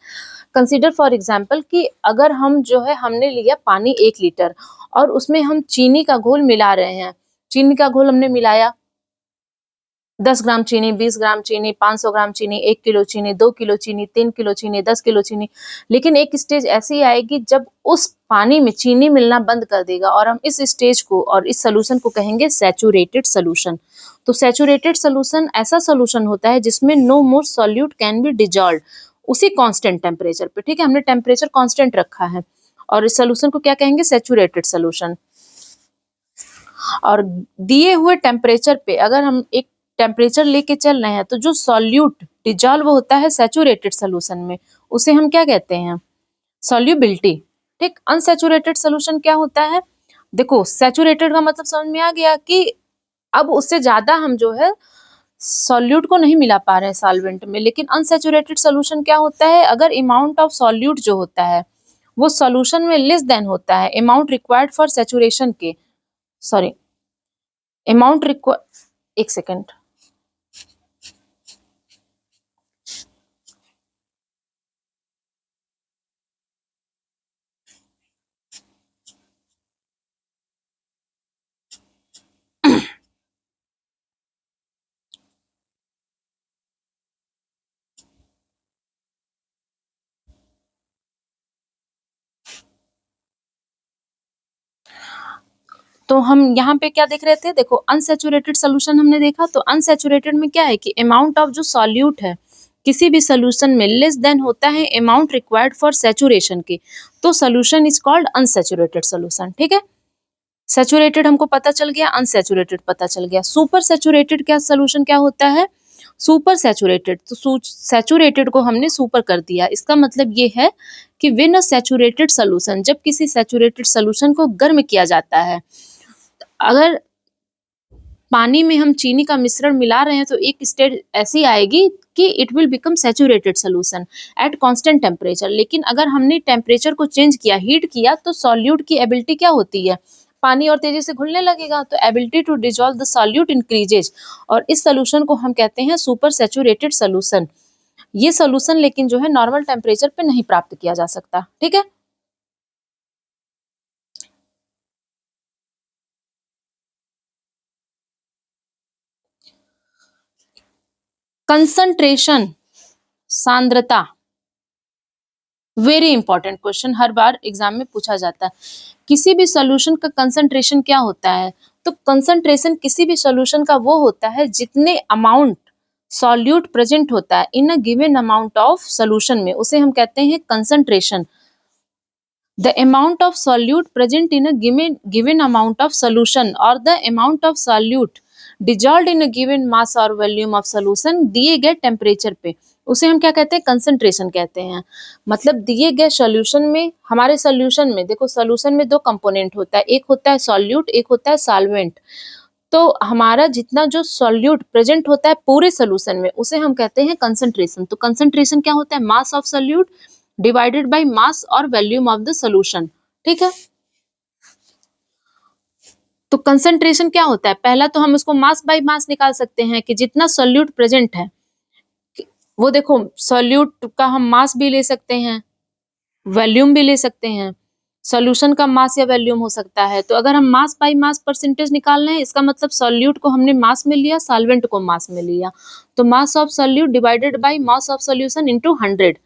कंसीडर फॉर एग्जांपल कि अगर हम जो है हमने लिया पानी 1 लीटर और उसमें हम चीनी का घोल मिला रहे हैं। चीनी का घोल हमने मिलाया, 10 ग्राम चीनी, 20 ग्राम चीनी, 500 ग्राम चीनी, 1 किलो चीनी, 2 किलो चीनी, 3 किलो चीनी, 10 किलो चीनी। लेकिन एक स्टेज ऐसी आएगी जब उस पानी में चीनी मिलना बंद कर देगा और हम इस स्टेज को और इस सोल्यूशन को कहेंगे सैचुरेटेड सोल्यूशन। तो सैचुरेटेड सोल्यूशन ऐसा सोल्यूशन होता है जिसमें no more solute can be dissolve, उसी कांस्टेंट टेम्परेचर पे, ठीक है। हमने टेम्परेचर कांस्टेंट रखा है और इस सोल्यूशन को क्या कहेंगे? Saturated solution. और दिए हुए टेम्परेचर पे अगर हम एक टेम्परेचर लेके चल रहे हैं तो जो सॉल्यूट डिजॉल्व होता है सैचुरेटेड सोल्यूशन में उसे हम क्या कहते हैं? सॉल्युबिलिटी, ठीक। अनसैचुरेटेड सोल्यूशन क्या होता है? देखो सैचुरेटेड का मतलब समझ में आ गया कि अब उससे ज्यादा हम जो है सॉल्यूट को नहीं मिला पा रहे हैं सॉल्वेंट में। लेकिन अनसैचुरेटेड सोल्यूशन क्या होता है? अगर अमाउंट ऑफ सॉल्यूट जो होता है वो सॉल्यूशन में लेस देन होता है अमाउंट रिक्वायर्ड फॉर सैचुरेशन के, सॉरी अमाउंट रिक्वायर, एक सेकेंड। तो हम यहाँ पे क्या देख रहे थे? देखो अनसैचुरेटेड सोल्यूशन हमने देखा, तो अनसैचुरेटेड में क्या है कि अमाउंट ऑफ जो सॉल्यूट है किसी भी सोल्यूशन में लेस देन होता है अमाउंट रिक्वायर्ड फॉर सैचुरेशन की, तो solution is called unsaturated solution, ठीक है। सैचुरेटेड हमको पता चल गया, अनसैचुरेटेड पता चल गया। सुपर सैचुरेटेड क्या सोल्यूशन क्या होता है? सुपर सैचुरेटेड, तो सैचुरेटेड को हमने सुपर कर दिया। इसका मतलब ये है कि विन अ सैचुरेटेड सोल्यूशन, जब किसी सैचुरेटेड सोल्यूशन को गर्म किया जाता है, अगर पानी में हम चीनी का मिश्रण मिला रहे हैं तो एक स्टेज ऐसी आएगी कि it will become saturated solution at constant temperature. लेकिन अगर हमने टेम्परेचर को चेंज किया, हीट किया, तो सॉल्यूट की एबिलिटी क्या होती है? पानी और तेजी से घुलने लगेगा, तो ability to dissolve the solute increases और इस सोल्यूशन को हम कहते हैं सुपर सैचुरेटेड सोल्यूशन। ये सोल्यूशन लेकिन जो है नॉर्मल टेम्परेचर पे नहीं प्राप्त किया जा सकता। ठीक है। कंसंट्रेशन, सांद्रता, वेरी इंपॉर्टेंट क्वेश्चन, हर बार एग्जाम में पूछा जाता है। किसी भी सॉल्यूशन का कंसंट्रेशन क्या होता है? तो कंसंट्रेशन किसी भी सॉल्यूशन का वो होता है जितने अमाउंट सॉल्यूट प्रेजेंट होता है in a given amount of solution में, उसे हम कहते हैं concentration. The amount of solute present in a given amount of solution or the amount of solute dissolved in a given mass or volume of solution दिए गए टेम्परेचर पे, उसे हम क्या कहते हैं? कंसंट्रेशन कहते हैं। मतलब दिए गए सॉल्यूशन में, हमारे सॉल्यूशन में देखो, सॉल्यूशन में दो कंपोनेंट होता है, एक होता है सॉल्यूट, एक होता है सॉल्वेंट। तो हमारा जितना जो सॉल्यूट प्रेजेंट होता है पूरे सोल्यूशन में, उसे हम कहते हैं कंसंट्रेशन। तो कंसंट्रेशन क्या होता है? Mass of solute divided by mass और वॉल्यूम ऑफ द सॉल्यूशन। ठीक है। तो कंसंट्रेशन क्या होता है? पहला तो हम इसको मास बाय मास निकाल सकते हैं कि जितना सॉल्यूट प्रेजेंट है, वो देखो सॉल्यूट का हम मास भी ले सकते हैं, वॉल्यूम भी ले सकते हैं। सॉल्यूशन का मास या वॉल्यूम हो सकता है। तो अगर हम मास बाय मास परसेंटेज निकाल रहे हैं, इसका मतलब सॉल्यूट को हमने मास में लिया, सॉल्वेंट को मास में लिया। तो mass of solute divided by mass of solution into 100।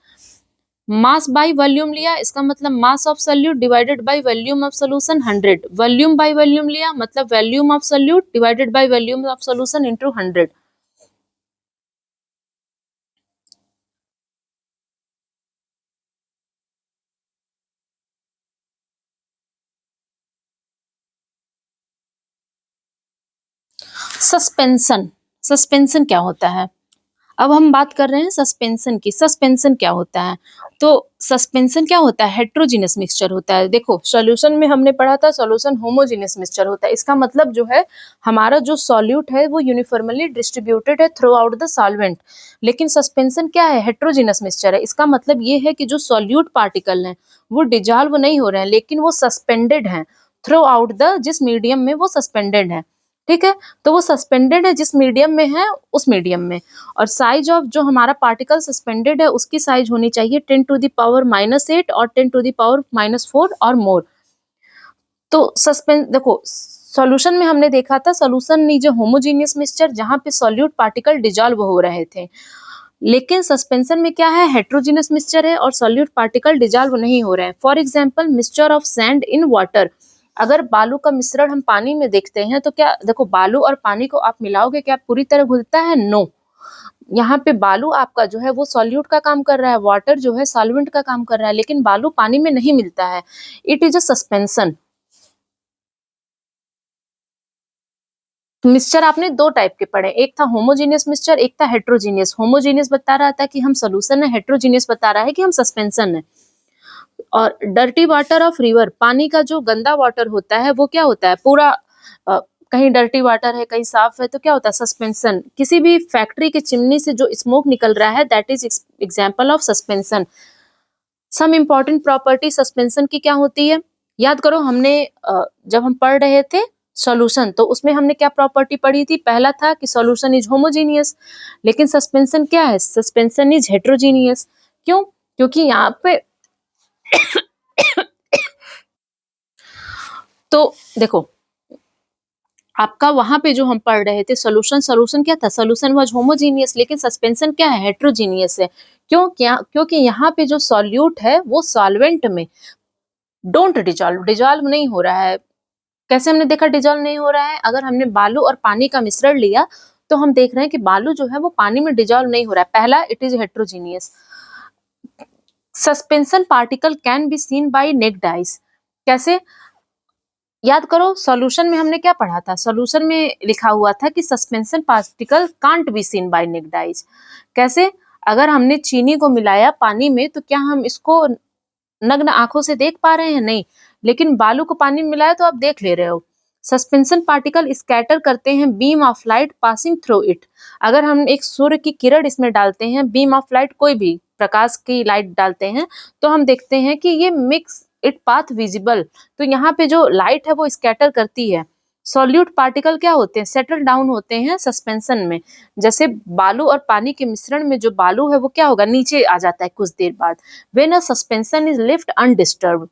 Mass by volume लिया, इसका मतलब mass of solute divided by volume of solution 100। Volume by volume लिया, मतलब volume of solute divided by volume of solution into 100। Suspension, suspension क्या होता है? अब हम बात कर रहे हैं सस्पेंशन की। सस्पेंशन क्या होता है? तो सस्पेंशन क्या होता है? हेट्रोजीनियस मिक्सचर होता है। देखो सॉल्यूशन में हमने पढ़ा था सॉल्यूशन होमोजीनियस मिक्सचर होता है। इसका मतलब जो है हमारा जो सॉल्यूट है वो यूनिफॉर्मली डिस्ट्रीब्यूटेड है थ्रू आउट द सॉल्वेंट। लेकिन सस्पेंशन क्या है? हेट्रोजीनियस मिक्सचर है। इसका मतलब ये है कि जो सॉल्यूट पार्टिकल हैं वो डिजॉल्व नहीं हो रहे हैं, लेकिन वो सस्पेंडेड हैं थ्रू आउट द, जिस मीडियम में वो सस्पेंडेड है। ठीक है। तो वो सस्पेंडेड है जिस मीडियम में है, उस मीडियम में। और साइज ऑफ जो हमारा पार्टिकल सस्पेंडेड है उसकी साइज होनी चाहिए 10⁻⁻8 और 10⁻⁻4 और मोर। तो सस्पेंस देखो, सॉल्यूशन में हमने देखा था सॉल्यूशन नीचे होमोजीनियस मिक्सचर जहां पे सॉल्यूट पार्टिकल डिजॉल्व हो रहे थे। लेकिन सस्पेंशन में क्या है? हेट्रोजीनियस मिक्सचर है और सॉल्यूट पार्टिकल डिजॉल्व नहीं हो रहे हैं। For example mixture of sand in water. अगर बालू का मिश्रण हम पानी में देखते हैं तो क्या देखो, बालू और पानी को आप मिलाओगे, क्या पूरी तरह घुलता है? नो। यहाँ पे बालू आपका जो है वो सॉल्यूट का काम कर रहा है, वाटर जो है सॉल्वेंट का काम कर रहा है, लेकिन बालू पानी में नहीं मिलता है। It is a suspension. Mixture आपने दो टाइप के पढ़े, एक था होमोजीनियस मिक्सचर, एक था हेट्रोजीनियस। होमोजीनियस बता रहा था कि हम सोल्यूशन है, हेट्रोजीनियस बता रहा है कि हम सस्पेंशन है। और डर्टी वाटर ऑफ रिवर, पानी का जो गंदा वाटर होता है वो क्या होता है? पूरा कहीं डर्टी वाटर है कहीं साफ है, तो क्या होता है? सस्पेंशन। किसी भी फैक्ट्री के चिमनी से जो स्मोक निकल रहा है, that is example of suspension. Some important property suspension की क्या होती है? याद करो, हमने जब हम पढ़ रहे थे सॉल्यूशन तो उसमें हमने क्या प्रॉपर्टी पढ़ी थी? पहला था कि सॉल्यूशन इज होमोजीनियस। लेकिन सस्पेंशन क्या है? Suspension is heterogeneous. क्यों? क्योंकि यहाँ पे तो देखो, आपका वहां पे जो हम पढ़ रहे थे सॉल्यूशन, सॉल्यूशन क्या था? Solution was homogeneous. लेकिन सस्पेंशन क्या है? हेट्रोजीनियस है। क्यों? क्या? क्योंकि यहाँ पे जो सॉल्यूट है वो सॉल्वेंट में डोंट डिजॉल्व, डिजॉल्व नहीं हो रहा है। कैसे हमने देखा डिजॉल्व नहीं हो रहा है? अगर हमने बालू और पानी का मिश्रण लिया तो हम देख रहे हैं कि बालू जो है वो पानी में डिजॉल्व नहीं हो रहा है। पहला, it is heterogeneous. Suspension particle can be seen by naked eyes. कैसे? याद करो, सॉल्यूशन में हमने क्या पढ़ा था? सॉल्यूशन में लिखा हुआ था कि suspension particle can't be seen by naked eyes. कैसे? अगर हमने चीनी को मिलाया पानी में तो क्या हम इसको नग्न आंखों से देख पा रहे हैं? नहीं। लेकिन बालू को पानी में मिलाया तो आप देख ले रहे हो। सस्पेंशन पार्टिकल स्कैटर करते हैं beam of light passing through it. अगर हम एक सूर्य की किरण इसमें डालते हैं, बीम ऑफ लाइट, कोई भी प्रकाश की लाइट डालते हैं, तो हम देखते हैं कि ये मिक्स इट पाथ विजिबल। तो यहाँ पे जो लाइट है वो स्कैटर करती है। सॉल्यूट पार्टिकल क्या होते हैं, सेटल डाउन होते हैं सस्पेंशन में। जैसे बालू और पानी के मिश्रण में जो बालू है वो क्या होगा, नीचे आ जाता है कुछ देर बाद। When a suspension is left undisturbed,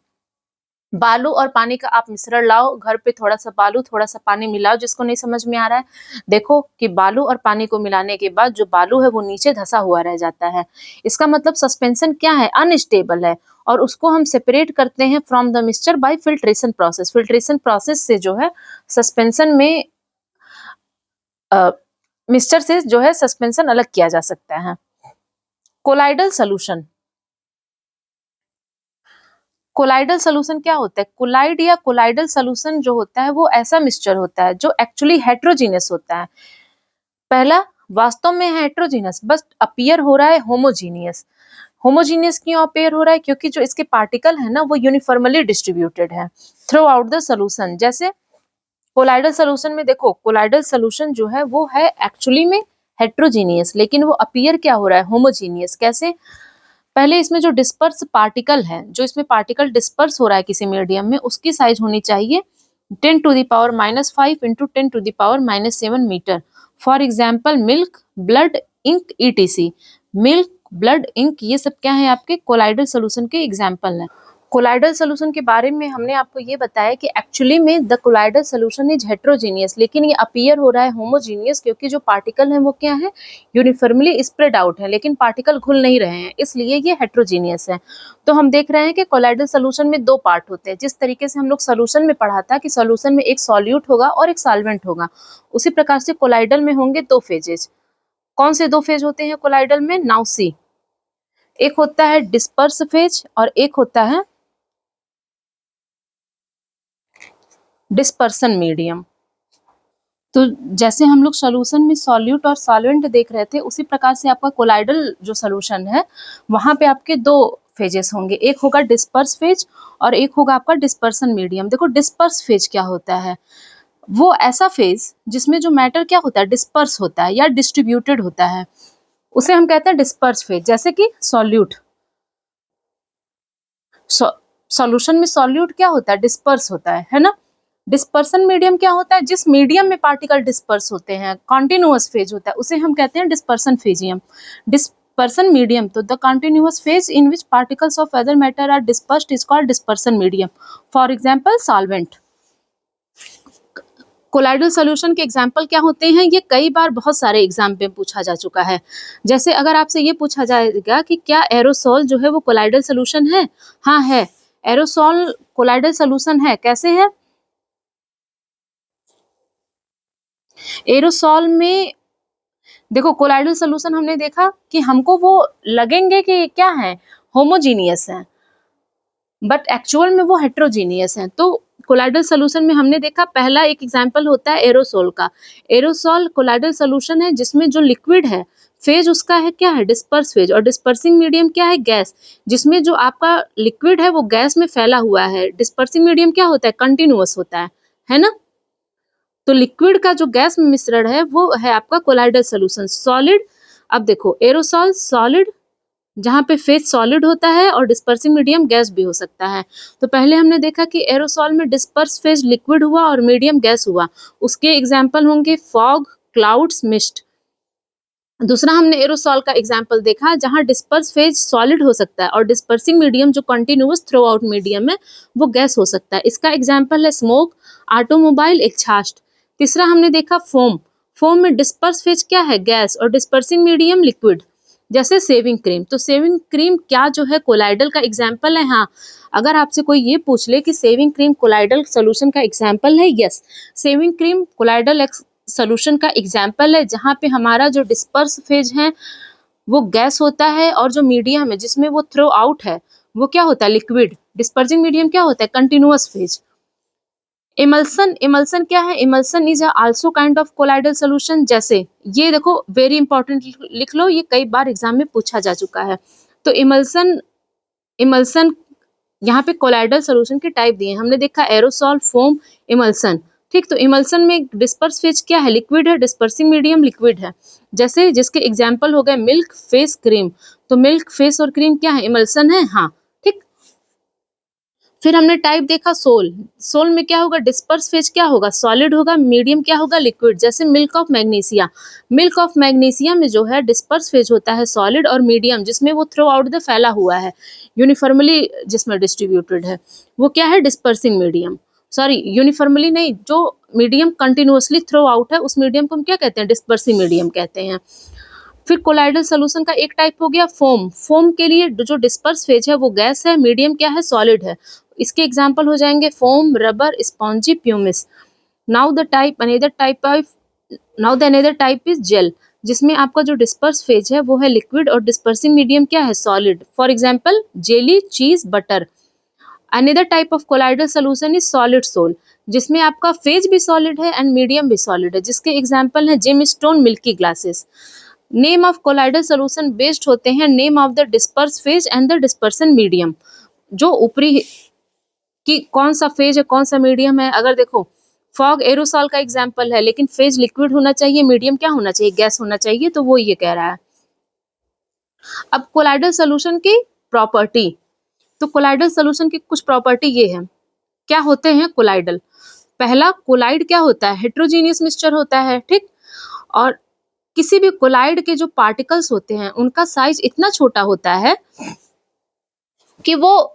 बालू और पानी का आप मिश्रण लाओ, घर पे थोड़ा सा बालू थोड़ा सा पानी मिलाओ, जिसको नहीं समझ में आ रहा है देखो कि बालू और पानी को मिलाने के बाद जो बालू है वो नीचे धंसा हुआ रह जाता है। इसका मतलब सस्पेंशन क्या है, अनस्टेबल है, और उसको हम सेपरेट करते हैं from the mixture by filtration process. Filtration process से जो है सस्पेंशन में मिक्सचर से जो है सस्पेंशन अलग किया जा सकता है। कोलाइडल सोल्यूशन, कोलाइडल सोल्यूशन क्या होता है, कोलाइड या कोलाइडल सोल्यूशन जो होता है वो ऐसा मिक्सचर होता है जो एक्चुअली हेट्रोजीनियस होता है। पहला, वास्तव में हेट्रोजीनियस, बस अपीयर हो रहा है होमोजीनियस। होमोजीनियस क्यों अपीयर हो रहा है, क्योंकि जो इसके पार्टिकल है ना वो यूनिफॉर्मली डिस्ट्रीब्यूटेड है थ्रू आउट द सोल्यूशन। जैसे कोलाइडल सोल्यूशन में देखो, कोलाइडल सोल्यूशन जो है वो है एक्चुअली में हेट्रोजीनियस, लेकिन वो अपीयर क्या हो रहा है, होमोजीनियस। कैसे, पहले इसमें जो डिस्पर्स पार्टिकल है, जो इसमें पार्टिकल डिस्पर्स हो रहा है किसी मीडियम में, उसकी साइज होनी चाहिए 10⁻⁵ into 10⁻⁷ metre. For example milk, blood, ink, ETC. Milk, blood, ink, ये सब क्या है, आपके कोलाइडल सोल्यूशन के एग्जाम्पल हैं। कोलाइडल सोल्यूशन के बारे में हमने आपको ये बताया कि एक्चुअली में the colloidal solution is heterogeneous, लेकिन ये अपीयर हो रहा है होमोजीनियस, क्योंकि जो पार्टिकल हैं वो क्या है, यूनिफॉर्मली स्प्रेड आउट है, लेकिन पार्टिकल घुल नहीं रहे हैं, इसलिए ये हेट्रोजीनियस है। तो हम देख रहे हैं कि कोलाइडल सोल्यूशन में दो पार्ट होते हैं। जिस तरीके से हम लोग सोल्यूशन में पढ़ा था कि सोल्यूशन में एक सॉल्यूट होगा और एक सॉल्वेंट होगा, उसी प्रकार से कोलाइडल में होंगे दो फेजेज। कौन से दो फेज होते हैं कोलाइडल में, नाउ सी। एक होता है डिस्पर्स फेज और एक होता है डिस्पर्सन मीडियम। तो जैसे हम लोग सॉल्यूशन में सॉल्यूट और सॉल्वेंट देख रहे थे, उसी प्रकार से आपका कोलाइडल जो सॉल्यूशन है वहां पे आपके दो फेजेस होंगे, एक होगा डिस्पर्स फेज और एक होगा आपका डिस्पर्सन मीडियम। देखो डिस्पर्स फेज क्या होता है, वो ऐसा फेज जिसमें जो मैटर क्या होता है, डिस्पर्स होता है या डिस्ट्रीब्यूटेड होता है, उसे हम कहते हैं डिस्पर्स फेज। जैसे कि सॉल्यूट, सॉल्यूशन में सॉल्यूट क्या होता है, डिस्पर्स होता है ना। डिस्पर्सन मीडियम क्या होता है, जिस मीडियम में पार्टिकल डिस्पर्स होते हैं, कॉन्टिन्यूअस फेज होता है, उसे हम कहते हैं डिस्पर्सन फेजियम। डिस्पर्सन मीडियम, तो the continuous phase in which particles of other matter are dispersed is called dispersion medium. For example solvent. Colloidal solution के एग्जाम्पल क्या होते हैं, ये कई बार बहुत सारे एग्जाम पे पूछा जा चुका है। जैसे अगर आपसे ये पूछा जाएगा कि क्या एरोसोल जो है वो कोलाइडल सॉल्यूशन है, हाँ है, एरोसोल कोलाइडल सॉल्यूशन है। कैसे है, एरोसॉल में देखो कोलाइडल सॉल्यूशन हमने देखा कि हमको वो लगेंगे कि क्या है, होमोजीनियस है, बट एक्चुअल में वो हेट्रोजीनियस है। तो कोलाइडल सॉल्यूशन में हमने देखा, पहला एक एग्जांपल होता है एरोसोल का। एरोसोल कोलाइडल सॉल्यूशन है जिसमें जो लिक्विड है, फेज उसका है क्या है, डिस्पर्स फेज, और डिस्पर्सिंग मीडियम क्या है, गैस, जिसमें जो आपका लिक्विड है वो गैस में फैला हुआ है। डिस्पर्सिंग मीडियम क्या होता है, कंटिन्यूअस होता है ना। तो लिक्विड का जो गैस में मिश्रण है वो है आपका कोलाइडल सॉल्यूशन। सॉलिड, अब देखो एरोसॉल सॉलिड, जहाँ पे फेज सॉलिड होता है और डिस्पर्सिंग मीडियम गैस भी हो सकता है। तो पहले हमने देखा कि एरोसॉल में डिस्पर्स फेज लिक्विड हुआ और मीडियम गैस हुआ, उसके एग्जाम्पल होंगे फॉग, क्लाउड्स, मिस्ट। दूसरा हमने एरोसॉल का एग्जाम्पल देखा जहाँ डिस्पर्स फेज सॉलिड हो सकता है और डिस्पर्सिंग मीडियम जो कंटिन्यूअस थ्रू आउट मीडियम है वो गैस हो सकता है। इसका एग्जाम्पल है स्मोक, ऑटोमोबाइल, एक्सहास्ट। तीसरा हमने देखा फोम, फोम में डिस्पर्स फेज क्या है, गैस, और डिस्पर्सिंग मीडियम लिक्विड, जैसे सेविंग क्रीम। तो सेविंग क्रीम क्या जो है कोलाइडल का एग्जाम्पल है, हाँ। अगर आपसे कोई ये पूछ ले कि सेविंग क्रीम कोलाइडल सोल्यूशन का एग्जाम्पल है, yes, shaving cream colloidal solution का एग्जाम्पल है, जहाँ पे हमारा जो डिस्पर्स फेज है वो गैस होता है और जो मीडियम है जिसमें वो थ्रो आउट है वो क्या होता है, लिक्विड। डिस्पर्सिंग मीडियम क्या होता है, कंटिन्यूअस फेज। इमल्सन, इमल्सन क्या है, emulsion is also kind of colloidal solution. जैसे ये देखो वेरी इंपॉर्टेंट, लिख लो, ये कई बार एग्जाम में पूछा जा चुका है। तो इमल्सन, इमल्सन यहाँ पे कोलाइडल सोल्यूशन के टाइप दिए हमने देखा, एरोसॉल, फोम, इमल्सन। ठीक, तो इमल्सन में डिस्पर्स फेज क्या है, लिक्विड है, डिस्पर्सिंग मीडियम लिक्विड है। जैसे जिसके एग्जाम्पल हो गए मिल्क, फेस, क्रीम। तो मिल्क, फेस और क्रीम क्या है, इमल्सन है, हाँ। ठीक, फिर हमने टाइप देखा सोल। सोल में क्या होगा, डिस्पर्स फेज क्या होगा, सॉलिड होगा, मीडियम क्या होगा, लिक्विड। जैसे milk of magnesia, milk of magnesia में जो है डिस्पर्स फेज होता है सॉलिड, और मीडियम जिसमें वो थ्रू आउट द फैला हुआ है, यूनिफॉर्मली जिसमें डिस्ट्रीब्यूटेड है, वो क्या है, डिस्पर्सिंग मीडियम। सॉरी, यूनिफॉर्मली नहीं, जो मीडियम कंटिन्यूअसली थ्रू आउट है उस मीडियम को हम क्या कहते हैं, डिस्पर्सिंग मीडियम कहते हैं। फिर कोलाइडल सोल्यूशन का एक टाइप हो गया फोम। फोम के लिए जो डिस्पर्स फेज है वो गैस है, मीडियम क्या है, सॉलिड है। इसके एग्जाम्पल हो जाएंगे foam, rubber, spongy, pumice. Now the type another type of now the another type is gel, जिसमें आपका जो डिस्पर्स फेज है वो है लिक्विड और डिस्पर्सिंग मीडियम क्या है, सॉलिड। फॉर एग्जाम्पल जेली, चीज, butter. Another type of colloidal solution is solid sol, जिसमें आपका फेज भी सॉलिड है एंड मीडियम भी सॉलिड है, जिसके एग्जाम्पल है gem stone, milky glasses. Name of colloidal solution based होते हैं name of the disperse phase and the dispersion medium, जो ऊपरी कि कौन सा फेज है कौन सा मीडियम है। अगर देखो फॉग एरोसॉल का एग्जाम्पल है, लेकिन फेज लिक्विड होना चाहिए, मीडियम क्या होना चाहिए, गैस होना चाहिए, तो वो ये कह रहा है। अब कोलाइडल सोल्यूशन की प्रॉपर्टी, तो कोलाइडल सोल्यूशन की कुछ प्रॉपर्टी ये है, क्या होते हैं कोलाइडल। पहला, कोलाइड क्या होता है, हेट्रोजीनियस मिक्सचर होता है, ठीक। और किसी भी कोलाइड के जो पार्टिकल्स होते हैं उनका साइज इतना छोटा होता है कि वो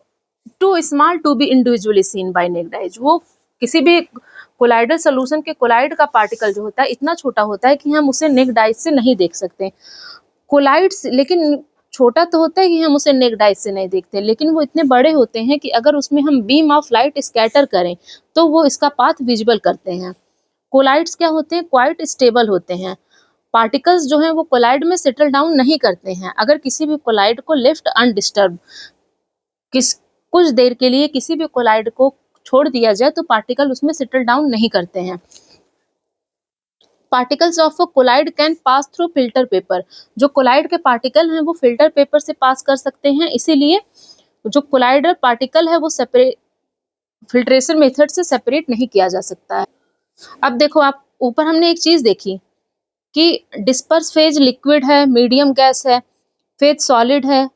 too small to be individually seen by naked eyes. वो किसी भी कोलाइडल सोल्यूशन के कोलाइड का पार्टिकल जो होता है इतना छोटा होता है कि हम उसे नेक्ड आइज से नहीं देख सकते। कोलाइड्स लेकिन छोटा तो होता है कि हम उसे नेक्ड आइज से नहीं देखते, लेकिन वो इतने बड़े होते हैं कि अगर उसमें हम बीम ऑफ लाइट स्कैटर करें तो वो इसका पाथ विजिबल करते हैं। कोलाइड्स क्या होते हैं, क्वाइट स्टेबल होते हैं। पार्टिकल्स जो हैं वो कोलाइड में सेटल डाउन नहीं करते हैं। अगर किसी भी कोलाइड को लेफ्ट अनडिस्टर्ब किस कुछ देर के लिए किसी भी कोलाइड को छोड़ दिया जाए तो पार्टिकल उसमें सेटल डाउन नहीं करते हैं। Particles of a colloid can pass through filter paper, जो कोलाइड के पार्टिकल हैं वो फिल्टर पेपर से पास कर सकते हैं, इसीलिए जो कोलाइडर पार्टिकल है वो सेपरेट फिल्ट्रेशन मेथड से सेपरेट नहीं किया जा सकता है। अब देखो, आप ऊपर हमने एक चीज देखी कि डिस्पर्स फेज लिक्विड है, मीडियम गैस है, फेज सॉलिड है,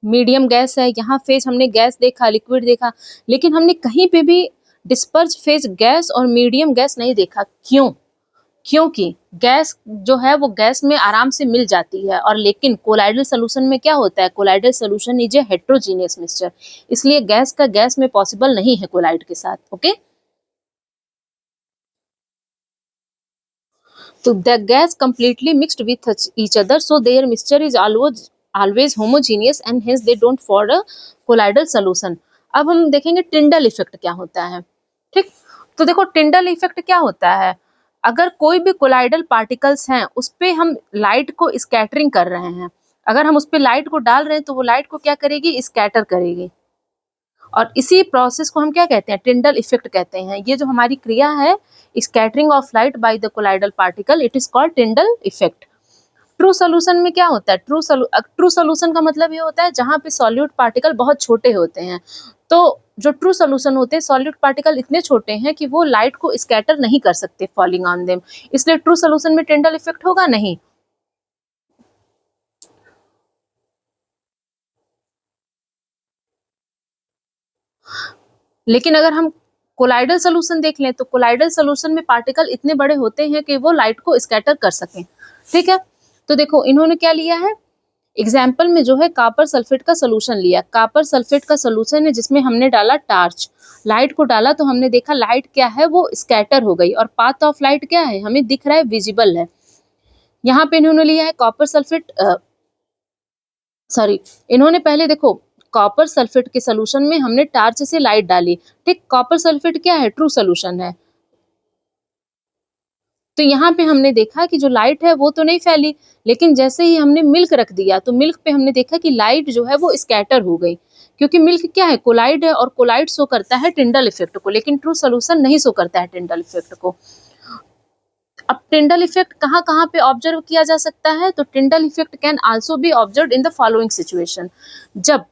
मीडियम गैस है। यहाँ फेज हमने गैस देखा, लिक्विड देखा, लेकिन हमने कहीं पे भी डिस्पर्स फेज गैस और मीडियम गैस नहीं देखा। क्यों? क्योंकि गैस जो है वो गैस में आराम से मिल जाती है, और लेकिन कोलाइडल सोल्यूशन में क्या होता है, colloidal solution is a heterogeneous mixture, इसलिए गैस का गैस में पॉसिबल नहीं है कोलाइड के साथ। ओके, तो the gas completely mixed with each other, so their mixture is always homogeneous and hence they don't form a colloidal solution। अब हम देखेंगे टिंडल इफेक्ट क्या होता है, ठीक। तो देखो टिंडल इफेक्ट क्या होता है, अगर कोई भी कोलाइडल पार्टिकल्स हैं उस पे हम लाइट को स्कैटरिंग कर रहे हैं, अगर हम उस पे लाइट को डाल रहे हैं तो वो लाइट को क्या करेगी, स्कैटर करेगी, और इसी प्रोसेस को हम क्या कहते हैं, टिंडल इफेक्ट कहते हैं। ये जो हमारी क्रिया है, scattering of light by the colloidal particle, it is called Tyndall effect. True solution में क्या होता है, ट्रू सोल्यूशन का मतलब ये होता है जहाँ पे सॉल्यूट पार्टिकल बहुत छोटे होते हैं। तो जो ट्रू सोल्यूशन होते हैं, सॉल्यूट पार्टिकल इतने छोटे हैं कि वो लाइट को स्कैटर नहीं कर सकते फॉलिंग ऑन देम, इसलिए ट्रू सोल्यूशन में टिंडल इफेक्ट होगा नहीं। लेकिन अगर हम कोलाइडल सोल्यूशन देख लें तो कोलाइडल सोल्यूशन में पार्टिकल इतने बड़े होते हैं कि वो लाइट को स्कैटर कर सकें, ठीक है। तो देखो इन्होंने क्या लिया है, एग्जाम्पल में जो है कॉपर सल्फेट का सोल्यूशन लिया। कॉपर सल्फेट का सोल्यूशन है जिसमें हमने डाला टार्च, लाइट को डाला तो हमने देखा लाइट क्या है, वो स्कैटर हो गई, और पाथ ऑफ लाइट क्या है, हमें दिख रहा है, विजिबल है। यहाँ पे इन्होंने लिया है कॉपर सल्फेट, सॉरी, इन्होंने पहले देखो कॉपर सल्फेट के सोल्यूशन में हमने टार्च से लाइट डाली, ठीक। कॉपर सल्फेट क्या है, ट्रू सोल्यूशन है। तो यहाँ पे हमने देखा कि जो लाइट है वो तो नहीं फैली, लेकिन जैसे ही हमने मिल्क रख दिया तो मिल्क पे हमने देखा कि लाइट जो है वो स्कैटर हो गई, क्योंकि मिल्क क्या है, कोलाइड है, और कोलाइड शो करता है टिंडल इफेक्ट को, लेकिन ट्रू सोल्यूशन नहीं शो करता है टिंडल इफेक्ट को। अब टिंडल इफेक्ट कहाँ कहाँ पे ऑब्जर्व किया जा सकता है, तो Tyndall effect can also be observe in the following situation. जब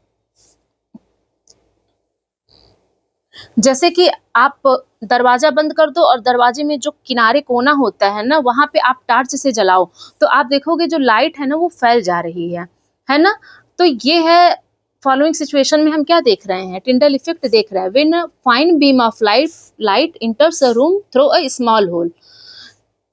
जैसे कि आप दरवाजा बंद कर दो और दरवाजे में जो किनारे कोना होता है ना, वहां पे आप टार्च से जलाओ तो आप देखोगे जो लाइट है ना वो फैल जा रही है ना। तो ये है फॉलोइंग सिचुएशन में हम क्या देख रहे हैं, टिंडल इफेक्ट देख रहे हैं। When a fine beam of light enters a room through a small hole.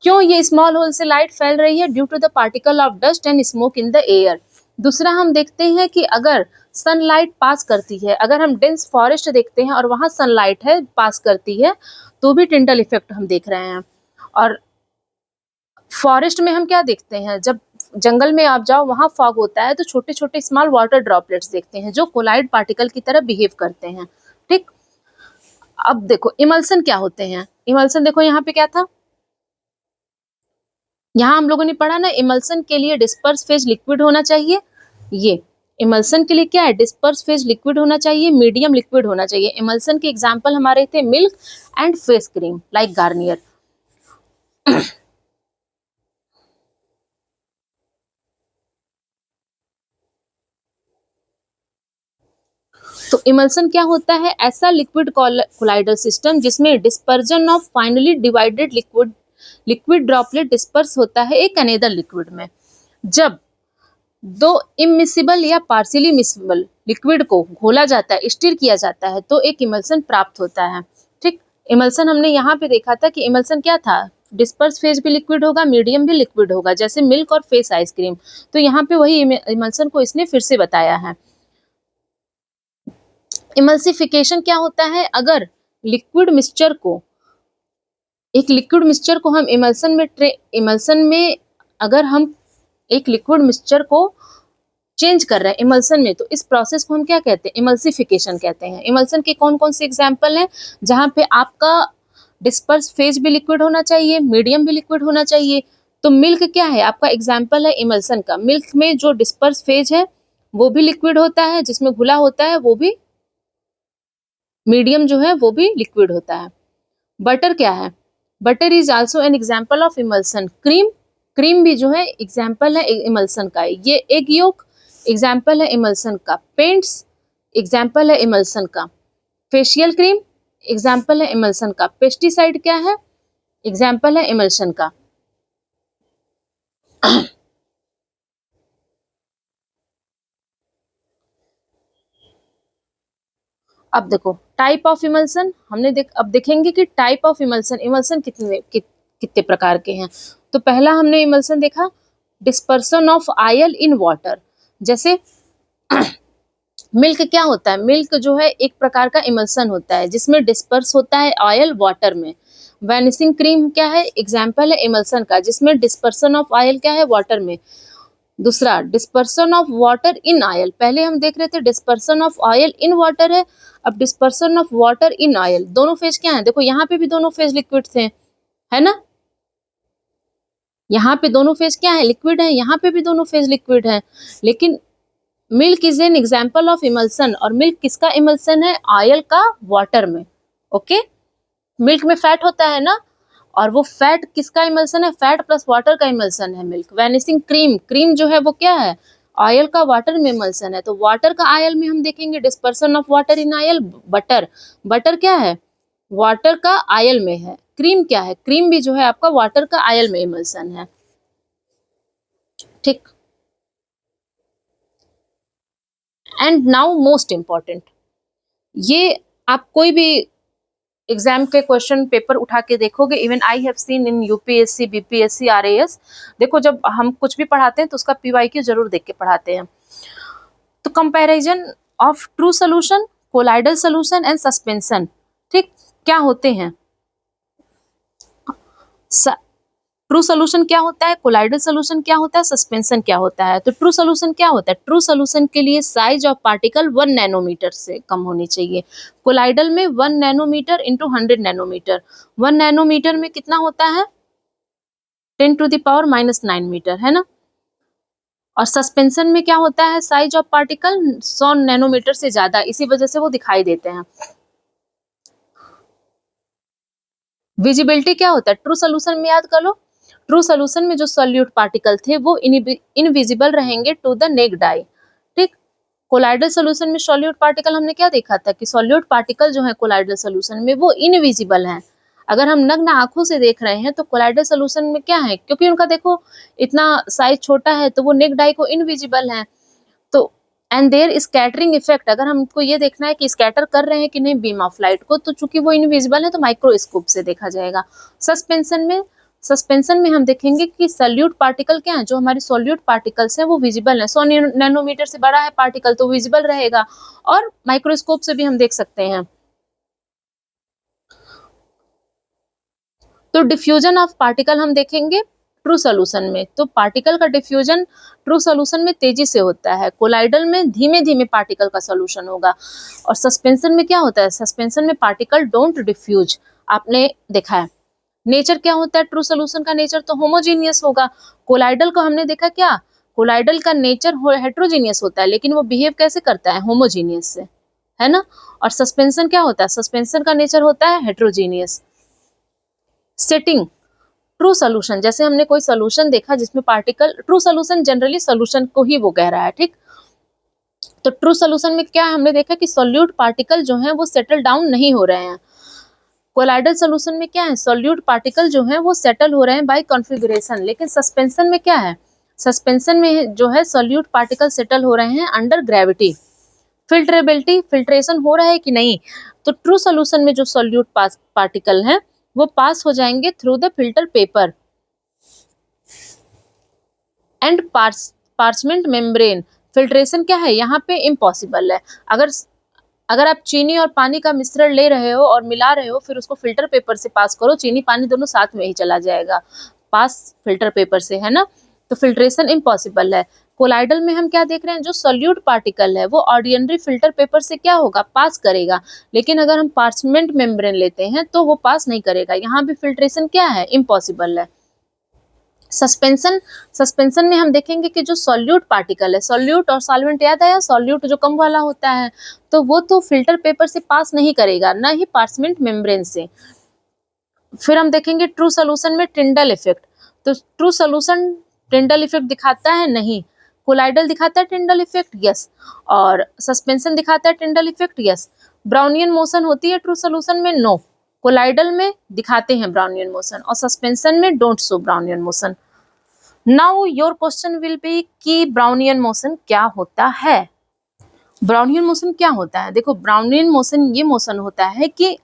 क्यों ये स्मॉल होल से लाइट फैल रही है? Due to the particle of dust and smoke in the air. दूसरा हम देखते हैं कि अगर सनलाइट पास करती है, अगर हम डेंस फॉरेस्ट देखते हैं और वहां सनलाइट है पास करती है, तो भी टिंडल इफेक्ट हम देख रहे हैं। और फॉरेस्ट में हम क्या देखते हैं, जब जंगल में आप जाओ वहां फॉग होता है तो छोटे छोटे स्मॉल वाटर ड्रॉपलेट्स देखते हैं जो कोलाइड पार्टिकल की तरह बिहेव करते हैं। ठीक, अब देखो इमल्सन क्या होते हैं। इमल्सन देखो यहाँ पे क्या था, यहाँ हम लोगों ने पढ़ा ना, इमल्सन के लिए डिस्पर्स फेज लिक्विड होना चाहिए। ये इमल्सन के लिए क्या है, डिस्पर्स फेज लिक्विड होना चाहिए, मीडियम लिक्विड होना चाहिए। इमल्सन के एग्जांपल हमारे थे milk and face cream like Garnier. तो इमल्सन क्या होता है, ऐसा लिक्विड कोलाइडल सिस्टम जिसमें dispersion of finally divided liquid droplet disperse होता है एक अनदर लिक्विड में। जब दो इमिसिबल या पार्शियली मिसिबल लिक्विड को घोला जाता है, स्टिर किया जाता है, तो एक इमल्सन प्राप्त होता है। ठीक, इमल्सन हमने यहाँ पे देखा था कि इमल्सन क्या था, डिस्पर्स फेज भी लिक्विड होगा, मीडियम भी लिक्विड होगा, जैसे मिल्क और फेस आइसक्रीम। तो यहाँ पे वही इमल्सन को इसने फिर से बताया है। इमल्सिफिकेशन क्या होता है, अगर लिक्विड मिक्सचर को, एक लिक्विड मिक्सचर को हम इमल्सन में अगर हम एक लिक्विड मिक्सचर को चेंज कर रहे हैं इमल्सन में, तो इस प्रोसेस को हम क्या कहते हैं, इमल्सिफिकेशन कहते हैं। इमल्सन के कौन कौन से एग्जांपल हैं, जहां पे आपका डिस्पर्स फेज भी लिक्विड होना चाहिए, मीडियम भी लिक्विड होना चाहिए। तो मिल्क क्या है, आपका एग्जांपल है इमल्सन का। मिल्क में जो डिस्पर्स फेज है वो भी लिक्विड होता है, जिसमें घुला होता है वो भी मीडियम जो है वो भी लिक्विड होता है। बटर क्या है, butter is also an example of emulsion. Cream भी जो है एग्जाम्पल है इमल्सन का। ये एग योक एग्जाम्पल है इमल्सन का। पेंट्स एग्जाम्पल है इमल्सन का। फेशियल क्रीम एग्जाम्पल है इमल्सन का। पेस्टिसाइड क्या है, एग्जाम्पल है इमल्सन का। अब देखो टाइप ऑफ इमल्सन, अब देखेंगे कि टाइप ऑफ इमल्सन कितने प्रकार के हैं। तो पहला हमने इमल्सन देखा, dispersion of oil in water. जैसे मिल्क क्या होता है, मिल्क जो है एक प्रकार का इमल्सन होता है जिसमें डिस्पर्स होता है ऑयल वाटर में। वैनिशिंग क्रीम क्या है, एग्जाम्पल है इमल्सन का, जिसमें डिस्पर्सन ऑफ ऑयल क्या है, वाटर में। दूसरा dispersion of water in oil, पहले हम देख रहे थे dispersion of oil in water है, अब dispersion of water in oil. दोनों फेज क्या है, देखो यहाँ पे भी दोनों फेज लिक्विड थे, है ना, यहाँ पे दोनों फेज क्या है, लिक्विड है, यहाँ पे भी दोनों फेज लिक्विड है। लेकिन milk is an example of emulsion, और मिल्क किसका इमल्सन है, ऑयल का वाटर में। ओके, मिल्क में फैट होता है ना, और वो फैट किसका इमल्सन है, फैट प्लस वाटर का इमल्सन है मिल्क। वैनिशिंग क्रीम जो है वो क्या है, ऑयल का वाटर में इमल्सन है। तो वाटर का ऑयल में हम देखेंगे dispersion of water in oil. Butter क्या है, वाटर का ऑयल में है। क्रीम क्या है, क्रीम भी जो है आपका वाटर का ऑयल में इमल्सन है। ठीक, एंड नाउ मोस्ट इम्पॉर्टेंट, ये आप कोई भी एग्जाम के क्वेश्चन पेपर उठा के देखोगे, even I have seen in UPSC, BPSC, RAS, देखो जब हम कुछ भी पढ़ाते हैं तो उसका पीवाईक्यू जरूर देख के पढ़ाते हैं। तो comparison of true solution, colloidal solution and suspension. ठीक, क्या होते हैं, ट्रू सोल्यूशन क्या होता है, कोलाइडल सोल्यूशन क्या होता है, सस्पेंशन क्या होता है। तो ट्रू सोल्यूशन क्या होता है, ट्रू सोल्यूशन के लिए साइज ऑफ पार्टिकल 1 नैनोमीटर से कम होनी चाहिए। कोलाइडल में 1 नैनोमीटर इंटू 100 नैनोमीटर, 1 नैनोमीटर में कितना होता है, 10⁻⁻9 मीटर, है ना। और सस्पेंशन में क्या होता है, साइज ऑफ पार्टिकल 100 नैनोमीटर से ज्यादा, इसी वजह से वो दिखाई देते हैं। विजिबिलिटी क्या होता है, ट्रू सोल्यूशन में याद कर लो, ट्रू सोल्यूशन में जो सॉल्यूट पार्टिकल थे वो इनविजिबल रहेंगे टू द नेक्ड आई। ठीक, कोलाइडल सोल्यूशन में सॉल्यूट पार्टिकल हमने क्या देखा था कि सॉल्यूट पार्टिकल जो है कोलाइडल सोल्यूशन में वो इनविजिबल हैं। अगर हम नग्न आंखों से देख रहे हैं तो कोलाइडल सोल्यूशन में क्या है, क्योंकि उनका देखो इतना साइज छोटा है तो वो नेक्ड आई को इनविजिबल है। तो एंड देयर स्कैटरिंग इफेक्ट, अगर हमको ये देखना है कि स्कैटर कर रहे हैं कि नहीं बीम ऑफ लाइट को, तो चूंकि वो इनविजिबल है तो माइक्रोस्कोप से देखा जाएगा। सस्पेंशन में हम देखेंगे कि सॉल्यूट पार्टिकल क्या है, जो हमारे सॉल्यूट पार्टिकल्स हैं वो विजिबल है। 100 नैनोमीटर से बड़ा है पार्टिकल तो विजिबल रहेगा, और माइक्रोस्कोप से भी हम देख सकते हैं। तो डिफ्यूजन ऑफ पार्टिकल हम देखेंगे ट्रू सोल्यूशन में, तो पार्टिकल का डिफ्यूजन ट्रू सोल्यूशन में तेजी से होता है, कोलाइडल में धीमे धीमे पार्टिकल का सोल्यूशन होगा। और सस्पेंशन में क्या होता है, सस्पेंशन में पार्टिकल डोंट डिफ्यूज, आपने देखा है। नेचर क्या होता है ट्रू सोल्यूशन का, नेचर तो होमोजीनियस होगा। कोलाइडल को हमने देखा क्या, कोलाइडल का नेचर हेट्रोजीनियस होता है, लेकिन वो बिहेव कैसे करता है, होमोजीनियस से, है ना। और सस्पेंशन क्या होता है, सस्पेंशन का नेचर होता है हेट्रोजीनियस। सेटिंग ट्रू सोल्यूशन, जैसे हमने कोई सोल्यूशन देखा जिसमें particle, true solution generally solution को ही वो कह रहा है, ठीक। तो ट्रू सोल्यूशन में क्या हमने देखा कि सोल्यूट पार्टिकल जो हैं वो सेटल डाउन नहीं हो रहे हैं। कोलाइडल सोल्यूशन में क्या है, सोल्यूट पार्टिकल जो है वो सेटल हो रहे हैं बाय कॉन्फ़िगरेशन। लेकिन सस्पेंशन में क्या है, सस्पेंशन में जो है सोल्यूट पार्टिकल सेटल हो रहे हैं अंडर ग्रेविटी। फिल्ट्रेबिलिटी, फिल्ट्रेशन हो रहा है कि नहीं, तो ट्रू सोल्यूशन में जो सोल्यूट पार्टिकल हैं वो पास हो जाएंगे through the filter paper and parchment membrane. Filtration क्या है यहाँ पे इम्पॉसिबल है। अगर आप चीनी और पानी का मिश्रण ले रहे हो और मिला रहे हो, फिर उसको फिल्टर पेपर से पास करो, चीनी पानी दोनों साथ में ही चला जाएगा पास फिल्टर पेपर से, है ना। तो फिल्ट्रेशन इम्पॉसिबल है। कोलाइडल में हम क्या देख रहे हैं, जो सोल्यूट पार्टिकल है वो ऑर्डिनरी फिल्टर पेपर से क्या होगा, पास करेगा। लेकिन अगर हम पार्चमेंट मेम्ब्रेन लेते हैं तो वो पास नहीं करेगा, यहाँ भी फिल्ट्रेशन क्या है, इम्पॉसिबल है। सस्पेंशन में हम देखेंगे कि जो सॉल्यूट पार्टिकल है, सॉल्यूट और सॉल्वेंट याद आया, सॉल्यूट जो कम वाला होता है तो वो तो फिल्टर पेपर से पास नहीं करेगा, ना ही पार्चमेंट मेम्ब्रेन से। फिर हम देखेंगे ट्रू सोल्यूशन में टिंडल इफेक्ट, तो ट्रू सोल्यूशन टिंडल इफेक्ट दिखाता है नहीं, कोलाइडल दिखाता है टिंडल इफेक्ट, यस, और सस्पेंशन दिखाता है Tyndall effect, yes. Brownian motion होती है ट्रू सोल्यूशन में, नो, कोलाइडल में दिखाते हैं ब्राउनियन मोशन, और सस्पेंशन में don't show Brownian motion. Now your question will be कि ब्राउनियन मोशन क्या होता है। ब्राउनियन मोशन क्या होता है, देखो ब्राउनियन मोशन ये मोशन होता है कि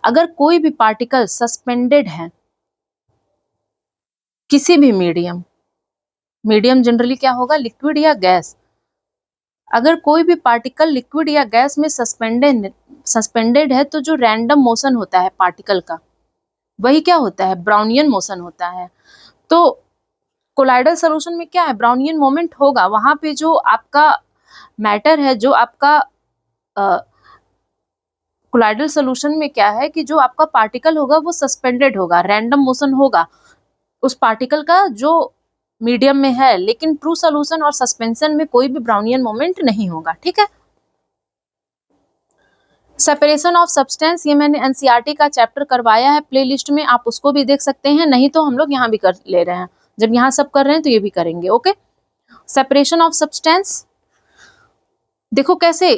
अगर कोई भी पार्टिकल सस्पेंडेड है किसी भी मीडियम जनरली क्या होगा, लिक्विड या गैस, अगर कोई भी पार्टिकल लिक्विड या गैस में सस्पेंडेड है तो जो रैंडम मोशन होता है पार्टिकल का, वही क्या होता है, ब्राउनियन मोशन होता है। तो कोलाइडल सॉल्यूशन में क्या है, ब्राउनियन मोमेंट होगा, वहां पे जो आपका मैटर है, जो आपका कोलाइडल सॉल्यूशन में क्या है कि जो आपका पार्टिकल होगा वो सस्पेंडेड होगा, रैंडम मोशन होगा उस पार्टिकल का जो मीडियम में है। लेकिन ट्रू सॉल्यूशन और सस्पेंशन में कोई भी ब्राउनियन मोमेंट नहीं होगा, ठीक है। सेपरेशन ऑफ सब्सटेंस, ये मैंने एनसीईआरटी का चैप्टर करवाया है प्लेलिस्ट में, आप उसको भी देख सकते हैं, नहीं तो हम लोग यहाँ भी कर ले रहे हैं, जब यहाँ सब कर रहे हैं तो ये भी करेंगे, ओके। सेपरेशन ऑफ सब्सटेंस, देखो कैसे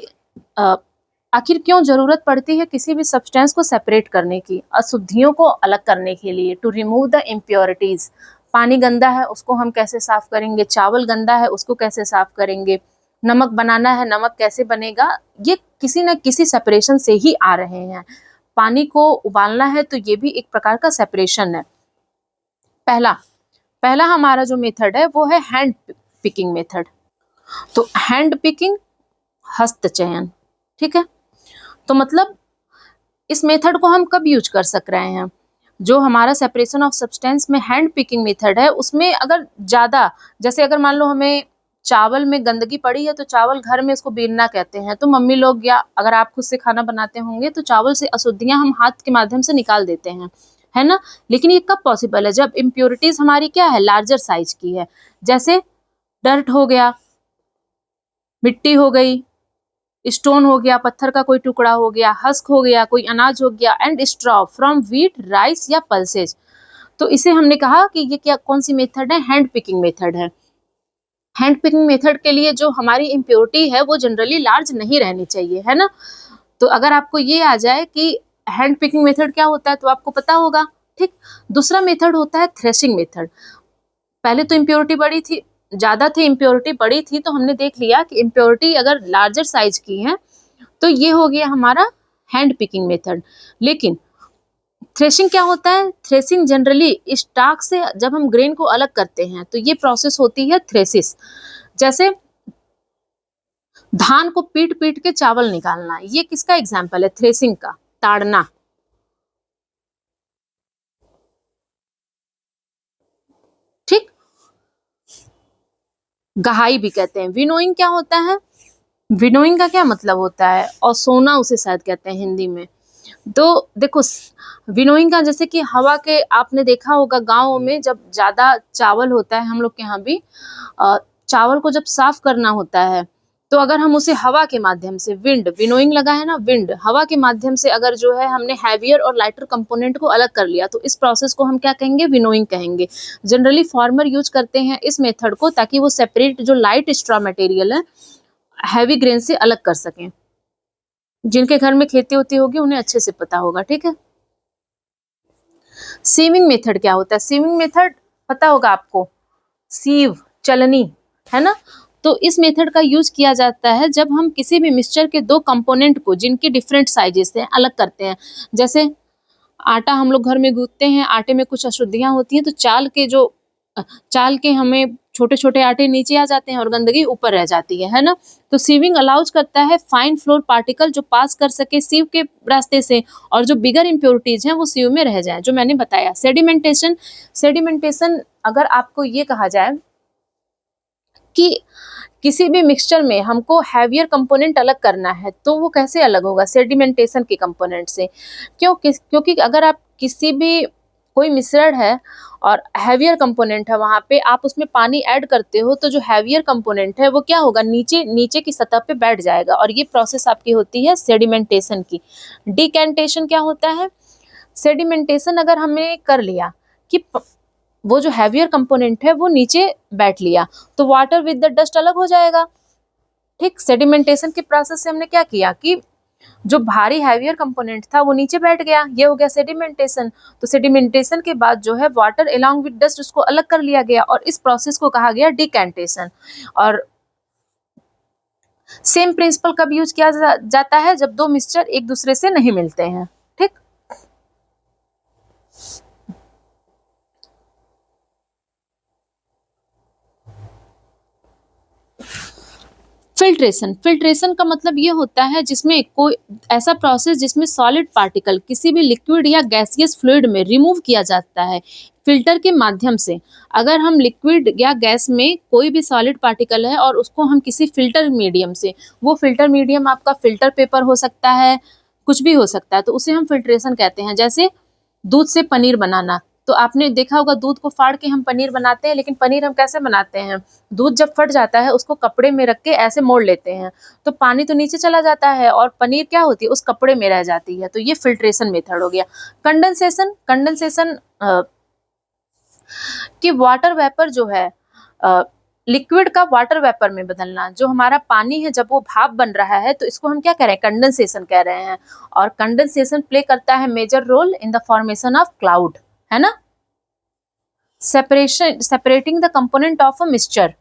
आखिर क्यों जरूरत पड़ती है किसी भी सब्सटेंस को सेपरेट करने की, अशुद्धियों को अलग करने के लिए, टू रिमूव द इम्प्योरिटीज। पानी गंदा है उसको हम कैसे साफ करेंगे, चावल गंदा है उसको कैसे साफ करेंगे, नमक बनाना है नमक कैसे बनेगा, ये किसी न किसी सेपरेशन से ही आ रहे हैं। पानी को उबालना है तो ये भी एक प्रकार का सेपरेशन है। पहला हमारा जो मेथड है वो है हैंड पिकिंग मेथड। तो हैंड पिकिंग, हस्त चयन, ठीक है। तो मतलब इस मेथड को हम कब यूज कर सक रहे हैं, जो हमारा सेपरेशन ऑफ सब्सटेंस में हैंड पिकिंग मेथड है उसमें अगर ज्यादा, जैसे अगर मान लो हमें चावल में गंदगी पड़ी है तो चावल घर में इसको बीनना कहते हैं, तो मम्मी लोग या अगर आप खुद से खाना बनाते होंगे तो चावल से अशुद्धियां हम हाथ के माध्यम से निकाल देते हैं, है ना। लेकिन ये कब पॉसिबल है, जब इम्प्योरिटीज हमारी क्या है, लार्जर साइज की है, जैसे डर्ट हो गया, मिट्टी हो गई, स्टोन हो गया, पत्थर का कोई टुकड़ा हो गया, हस्क हो गया, कोई अनाज हो गया, and straw from wheat, rice या पल्सेज। तो इसे हमने कहा कि ये क्या, कौन सी मेथड है, हैंड पिकिंग मेथड है। हैंड पिकिंग मेथड के लिए जो हमारी इम्प्योरिटी है वो जनरली लार्ज नहीं रहनी चाहिए, है ना। तो अगर आपको ये आ जाए कि हैंड पिकिंग मेथड क्या होता है तो आपको पता होगा, ठीक। दूसरा मेथड होता है थ्रेशिंग मेथड। पहले तो इम्प्योरिटी बड़ी थी, ज़्यादा थे, इम्प्योरिटी बड़ी थी, तो हमने देख लिया कि इम्प्योरिटी अगर लार्जर साइज की है तो ये हो गया हमारा हैंड पिकिंग मेथड। लेकिन थ्रेशिंग क्या होता है? थ्रेशिंग जनरली स्टाक से जब हम ग्रेन को अलग करते हैं तो ये प्रोसेस होती है थ्रेसिस। जैसे धान को पीट पीट के चावल निकालना, ये किसका एग्जाम्पल है? थ्रेसिंग का, ताड़ना। ठीक, गहाई भी कहते हैं। विनोइंग क्या होता है? विनोइंग का क्या मतलब होता है? और सोना उसे शायद कहते हैं हिंदी में। तो देखो, विनोइंग का जैसे कि हवा के, आपने देखा होगा गाँव में जब ज्यादा चावल होता है, हम लोग के यहाँ भी चावल को जब साफ करना होता है तो अगर हम उसे हवा के माध्यम से, विंड, विनोइंग लगा है ना, विंड, हवा के माध्यम से अगर जो है हमने हैवियर और लाइटर कंपोनेंट को अलग कर लिया तो इस प्रोसेस को हम क्या कहेंगे? विनोइंग कहेंगे। जनरली फार्मर यूज करते हैं इस मेथड को ताकि वो सेपरेट जो लाइट स्ट्रॉ मटेरियल है हैवी ग्रेन से अलग कर सकें। जिनके घर में खेती होती होगी उन्हें अच्छे से पता होगा। ठीक है। सीविंग मेथड क्या होता है? सीविंग मेथड पता होगा आपको, सीव, चलनी, है ना। तो इस मेथड का यूज किया जाता है जब हम किसी भी मिक्सचर के दो कंपोनेंट को जिनके डिफरेंट साइजेस हैं अलग करते हैं। जैसे आटा हम लोग घर में गूंथते हैं, आटे में कुछ अशुद्धियां होती हैं तो चाल के हमें छोटे छोटे आटे नीचे आ जाते हैं और गंदगी ऊपर रह जाती है ना। तो सीविंग अलाउज करता है फाइन फ्लोर पार्टिकल जो पास कर सके सीव के रास्ते से, और जो बिगर इम्प्योरिटीज हैं वो सीव में रह जाए, जो मैंने बताया। सेडिमेंटेशन, सेडिमेंटेशन अगर आपको ये कहा जाए कि किसी भी मिक्सचर में हमको हैवियर कंपोनेंट अलग करना है तो वो कैसे अलग होगा? सेडिमेंटेशन के कंपोनेंट से। क्योंकि अगर आप किसी भी, कोई मिश्रण है और हैवियर कंपोनेंट है, वहां पे आप उसमें पानी ऐड करते हो तो जो हैवियर कंपोनेंट है वो क्या होगा? नीचे नीचे की सतह पे बैठ जाएगा, और ये प्रोसेस आपकी होती है सेडिमेंटेशन की। डिकेंटेशन क्या होता है? सेडिमेंटेशन अगर हमने कर लिया कि वो जो हैवियर कंपोनेंट है वो नीचे बैठ लिया तो वाटर विद द डस्ट अलग हो जाएगा। ठीक, सेडिमेंटेशन के प्रोसेस से हमने क्या किया कि जो भारी हैवियर कंपोनेंट था वो नीचे बैठ गया, ये हो गया सेडिमेंटेशन। तो सेडिमेंटेशन के बाद जो है वाटर अलोंग विद डस्ट उसको अलग कर लिया गया, और इस प्रोसेस को कहा गया डिकेंटेशन। और सेम प्रिंसिपल कब यूज किया जाता है? जब दो मिक्सचर एक दूसरे से नहीं मिलते हैं। ठीक, फिल्ट्रेशन, फिल्ट्रेशन का मतलब ये होता है जिसमें कोई ऐसा प्रोसेस जिसमें सॉलिड पार्टिकल किसी भी लिक्विड या गैसियस फ्लूइड में रिमूव किया जाता है फिल्टर के माध्यम से। अगर हम लिक्विड या गैस में कोई भी सॉलिड पार्टिकल है और उसको हम किसी फिल्टर मीडियम से, वो फिल्टर मीडियम आपका फिल्टर पेपर हो सकता है, कुछ भी हो सकता है, तो उसे हम फिल्ट्रेशन कहते हैं। जैसे दूध से पनीर बनाना, तो आपने देखा होगा दूध को फाड़ के हम पनीर बनाते हैं, लेकिन पनीर हम कैसे बनाते हैं? दूध जब फट जाता है उसको कपड़े में रख के ऐसे मोड़ लेते हैं तो पानी तो नीचे चला जाता है और पनीर क्या होती है? उस कपड़े में रह जाती है। तो ये फिल्ट्रेशन मेथड हो गया। कंडेंसेशन, कंडेंसेशन कि वाटर वेपर जो है, लिक्विड का वाटर वेपर में बदलना। जो हमारा पानी है जब वो भाप बन रहा है तो इसको हम क्या कह रहे हैं? कंडेंसेशन कह रहे हैं। और कंडेंसेशन प्ले करता है major role in the formation of cloud, है ना। Separation, separating the component of a mixture.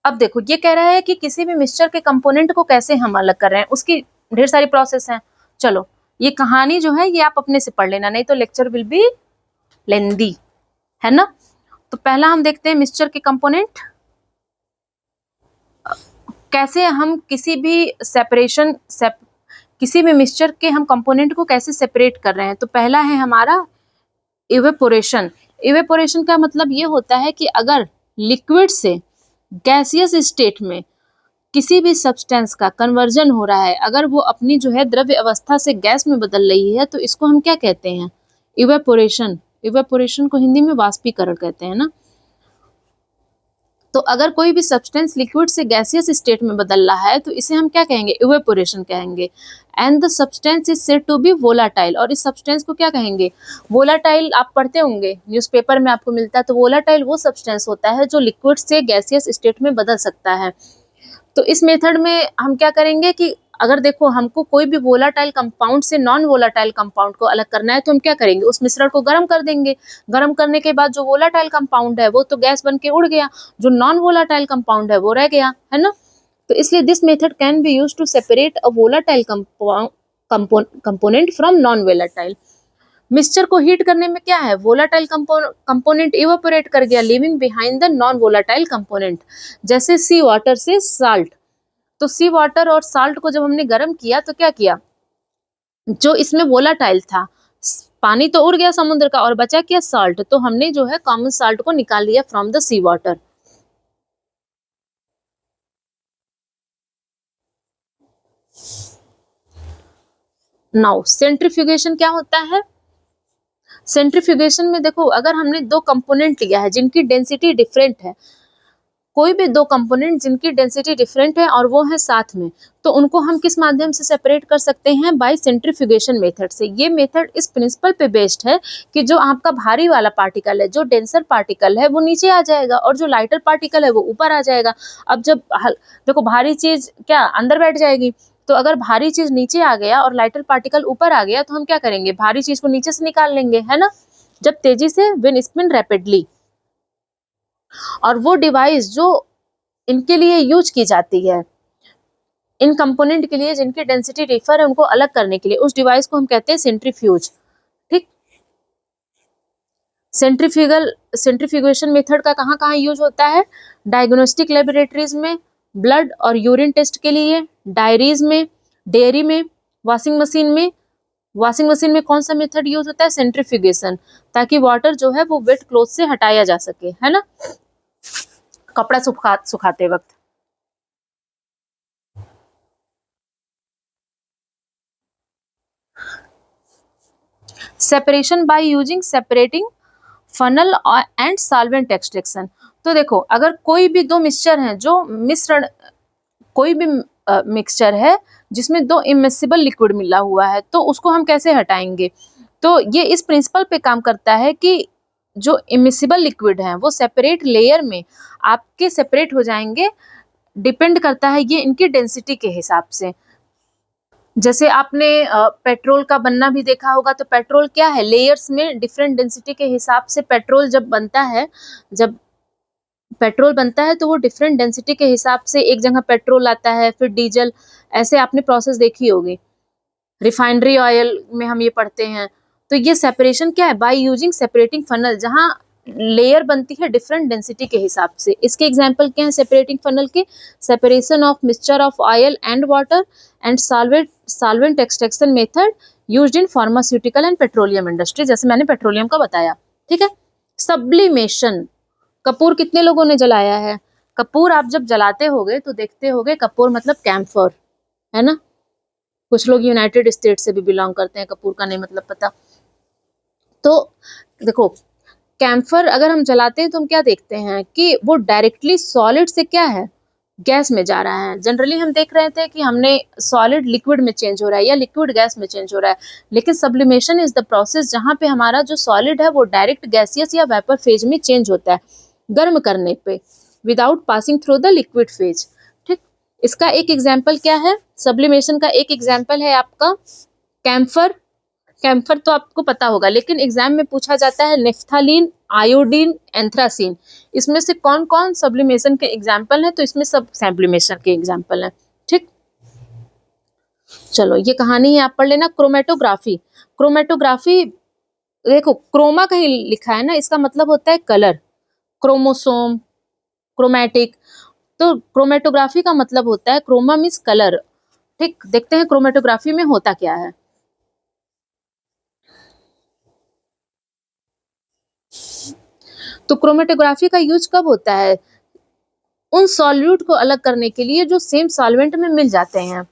अब देखो ये कह रहा है कि किसी भी मिक्सचर के कंपोनेंट को कैसे हम अलग कर रहे हैं, उसकी ढेर सारी प्रोसेस हैं। चलो ये कहानी जो है ये आप अपने से पढ़ लेना, नहीं तो लेक्चर विल बी लेंदी, है ना। तो पहला हम देखते हैं मिक्सचर के कंपोनेंट, कैसे हम किसी भी किसी भी मिक्सचर के हम कंपोनेंट को कैसे सेपरेट कर रहे हैं। तो पहला है हमारा इवेपोरेशन। इवेपोरेशन का मतलब ये होता है कि अगर लिक्विड से गैसियस स्टेट में किसी भी सब्सटेंस का कन्वर्जन हो रहा है, अगर वो अपनी जो है द्रव्य अवस्था से गैस में बदल रही है तो इसको हम क्या कहते हैं? इवेपोरेशन। इवेपोरेशन को हिंदी में वाष्पीकरण कहते हैं ना। तो अगर कोई भी सब्सटेंस लिक्विड से गैसियस स्टेट में बदल रहा है तो इसे हम क्या कहेंगे? इवेपोरेशन कहेंगे। And the substance is said to be volatile, और इस सब्सटेंस को क्या कहेंगे? वोलाटाइल। आप पढ़ते होंगे न्यूज़पेपर में आपको मिलता है। तो वोलाटाइल वो सब्सटेंस होता है जो लिक्विड से गैसियस स्टेट में बदल सकता है। तो इस मेथड में हम क्या करेंगे कि अगर देखो हमको कोई भी वोलाटाइल कंपाउंड से नॉन वोलाटाइल कंपाउंड को अलग करना है तो हम क्या करेंगे, उस मिश्रण को गर्म कर देंगे। गर्म करने के बाद जो वोलाटाइल कंपाउंड है वो तो गैस बन के उड़ गया, जो नॉन वोलाटाइल कंपाउंड है वो रह गया, है ना। तो इसलिए this method can be used to separate a volatile component from non volatile. Mixture को हीट करने में क्या है, वोलाटाइल कंपोनेंट इवापोरेट कर गया, living behind the non volatile component. जैसे सी वाटर से साल्ट, तो सी वाटर और साल्ट को जब हमने गर्म किया तो क्या किया, जो इसमें वोलाटाइल था, पानी तो उड़ गया समुद्र का और बचा क्या, साल्ट, तो हमने जो है कॉमन साल्ट को निकाल लिया from the sea water. Now centrifugation क्या होता है। सेंट्रीफ्यूगेशन में देखो, अगर हमने दो कंपोनेंट लिया है जिनकी डेंसिटी डिफरेंट है, कोई भी दो कंपोनेंट जिनकी डेंसिटी डिफरेंट है और वो है साथ में, तो उनको हम किस माध्यम से सेपरेट कर सकते हैं, बाय सेंट्रीफ्यूगेशन मेथड से। ये मेथड इस प्रिंसिपल पे बेस्ड है कि जो आपका भारी वाला पार्टिकल है, जो डेंसर पार्टिकल है वो नीचे आ जाएगा और जो लाइटर पार्टिकल है वो ऊपर आ जाएगा। अब जब देखो भारी चीज क्या अंदर बैठ जाएगी, तो अगर भारी चीज नीचे आ गया और लाइटर पार्टिकल ऊपर आ गया तो हम क्या करेंगे, भारी चीज को नीचे से निकाल लेंगे, है ना, जब तेजी से, व्हेन स्पिन रैपिडली। और वो डिवाइस जो इनके लिए यूज की जाती है, इन कंपोनेंट के लिए जिनकी डेंसिटी डिफर है उनको अलग करने के लिए, उस डिवाइस को हम कहते हैं सेंट्रीफ्यूज। ठीक, सेंट्रीफ्यूगेशन मेथड का कहाँ कहाँ यूज होता है, डायग्नोस्टिक लेबोरेटरीज में, ब्लड और यूरिन टेस्ट के लिए, डायरीज में, डेयरी में, वॉशिंग मशीन में। वॉशिंग मशीन में कौन सा मेथड यूज होता है, सेंट्रीफ्यूगेशन, ताकि वाटर जो है वो वेट क्लॉथ से हटाया जा सके, है ना, कपड़ा सुखाते वक्त। Separation by using separating funnel and solvent extraction. तो देखो अगर कोई भी दो मिक्सचर हैं, जो मिश्रण, कोई भी मिक्सचर है जिसमें दो इमिसिबल लिक्विड मिला हुआ है, तो उसको हम कैसे हटाएंगे। तो ये इस प्रिंसिपल पे काम करता है कि जो इमिसिबल लिक्विड हैं वो सेपरेट लेयर में आपके सेपरेट हो जाएंगे, डिपेंड करता है ये इनकी डेंसिटी के हिसाब से। जैसे आपने पेट्रोल का बनना भी देखा होगा, तो पेट्रोल क्या है, लेयर्स में डिफरेंट डेंसिटी के हिसाब से पेट्रोल जब बनता है, जब पेट्रोल बनता है तो वो डिफरेंट डेंसिटी के हिसाब से एक जगह पेट्रोल आता है, फिर डीजल, ऐसे आपने प्रोसेस देखी होगी। रिफाइनरी ऑयल में हम ये पढ़ते हैं। तो ये सेपरेशन क्या है, बाय यूजिंग सेपरेटिंग फनल, जहाँ लेयर बनती है डिफरेंट डेंसिटी के हिसाब से। इसके एग्जांपल क्या है सेपरेटिंग फनल के, separation of mixture of oil and water and solvent extraction method used in pharmaceutical and petroleum industry, जैसे मैंने पेट्रोलियम का बताया। ठीक है, सब्लिमेशन, कपूर कितने लोगों ने जलाया है, कपूर आप जब जलाते होगे तो देखते होगे, कपूर मतलब कैम्फर, है ना, कुछ लोग यूनाइटेड स्टेट से भी बिलोंग करते हैं, कपूर का नहीं मतलब पता। तो देखो कैम्फर अगर हम जलाते हैं तो हम क्या देखते हैं कि वो डायरेक्टली सॉलिड से क्या है, गैस में जा रहा है। जनरली हम देख रहे थे कि हमने सॉलिड लिक्विड में चेंज हो रहा है या लिक्विड गैस में चेंज हो रहा है, लेकिन सब्लिमेशन इज द प्रोसेस जहाँ पे हमारा जो सॉलिड है वो डायरेक्ट गैसियस या वेपर फेज में चेंज होता है गर्म करने पे, without passing through the liquid phase. ठीक, इसका एक एग्जाम्पल क्या है, सब्लिमेशन का एक एग्जाम्पल है आपका कैम्फर। कैम्फर तो आपको पता होगा, लेकिन एग्जाम में पूछा जाता है नेफ्थालीन, आयोडीन, एंथ्रासीन, इसमें से कौन कौन सब्लिमेशन के एग्जाम्पल है, तो इसमें सब सब्लिमेशन के एग्जाम्पल है। ठीक, चलो ये कहानी है, आप पढ़ लेना। क्रोमेटोग्राफी, क्रोमेटोग्राफी देखो क्रोमा कहीं लिखा है ना, इसका मतलब होता है कलर, क्रोमोसोम, क्रोमैटिक, तो क्रोमेटोग्राफी का मतलब होता है, क्रोमा मीन्स कलर। ठीक, देखते हैं क्रोमेटोग्राफी में होता क्या है। तो क्रोमेटोग्राफी का यूज कब होता है, उन सॉल्यूट को अलग करने के लिए जो सेम सॉल्वेंट में मिल जाते हैं।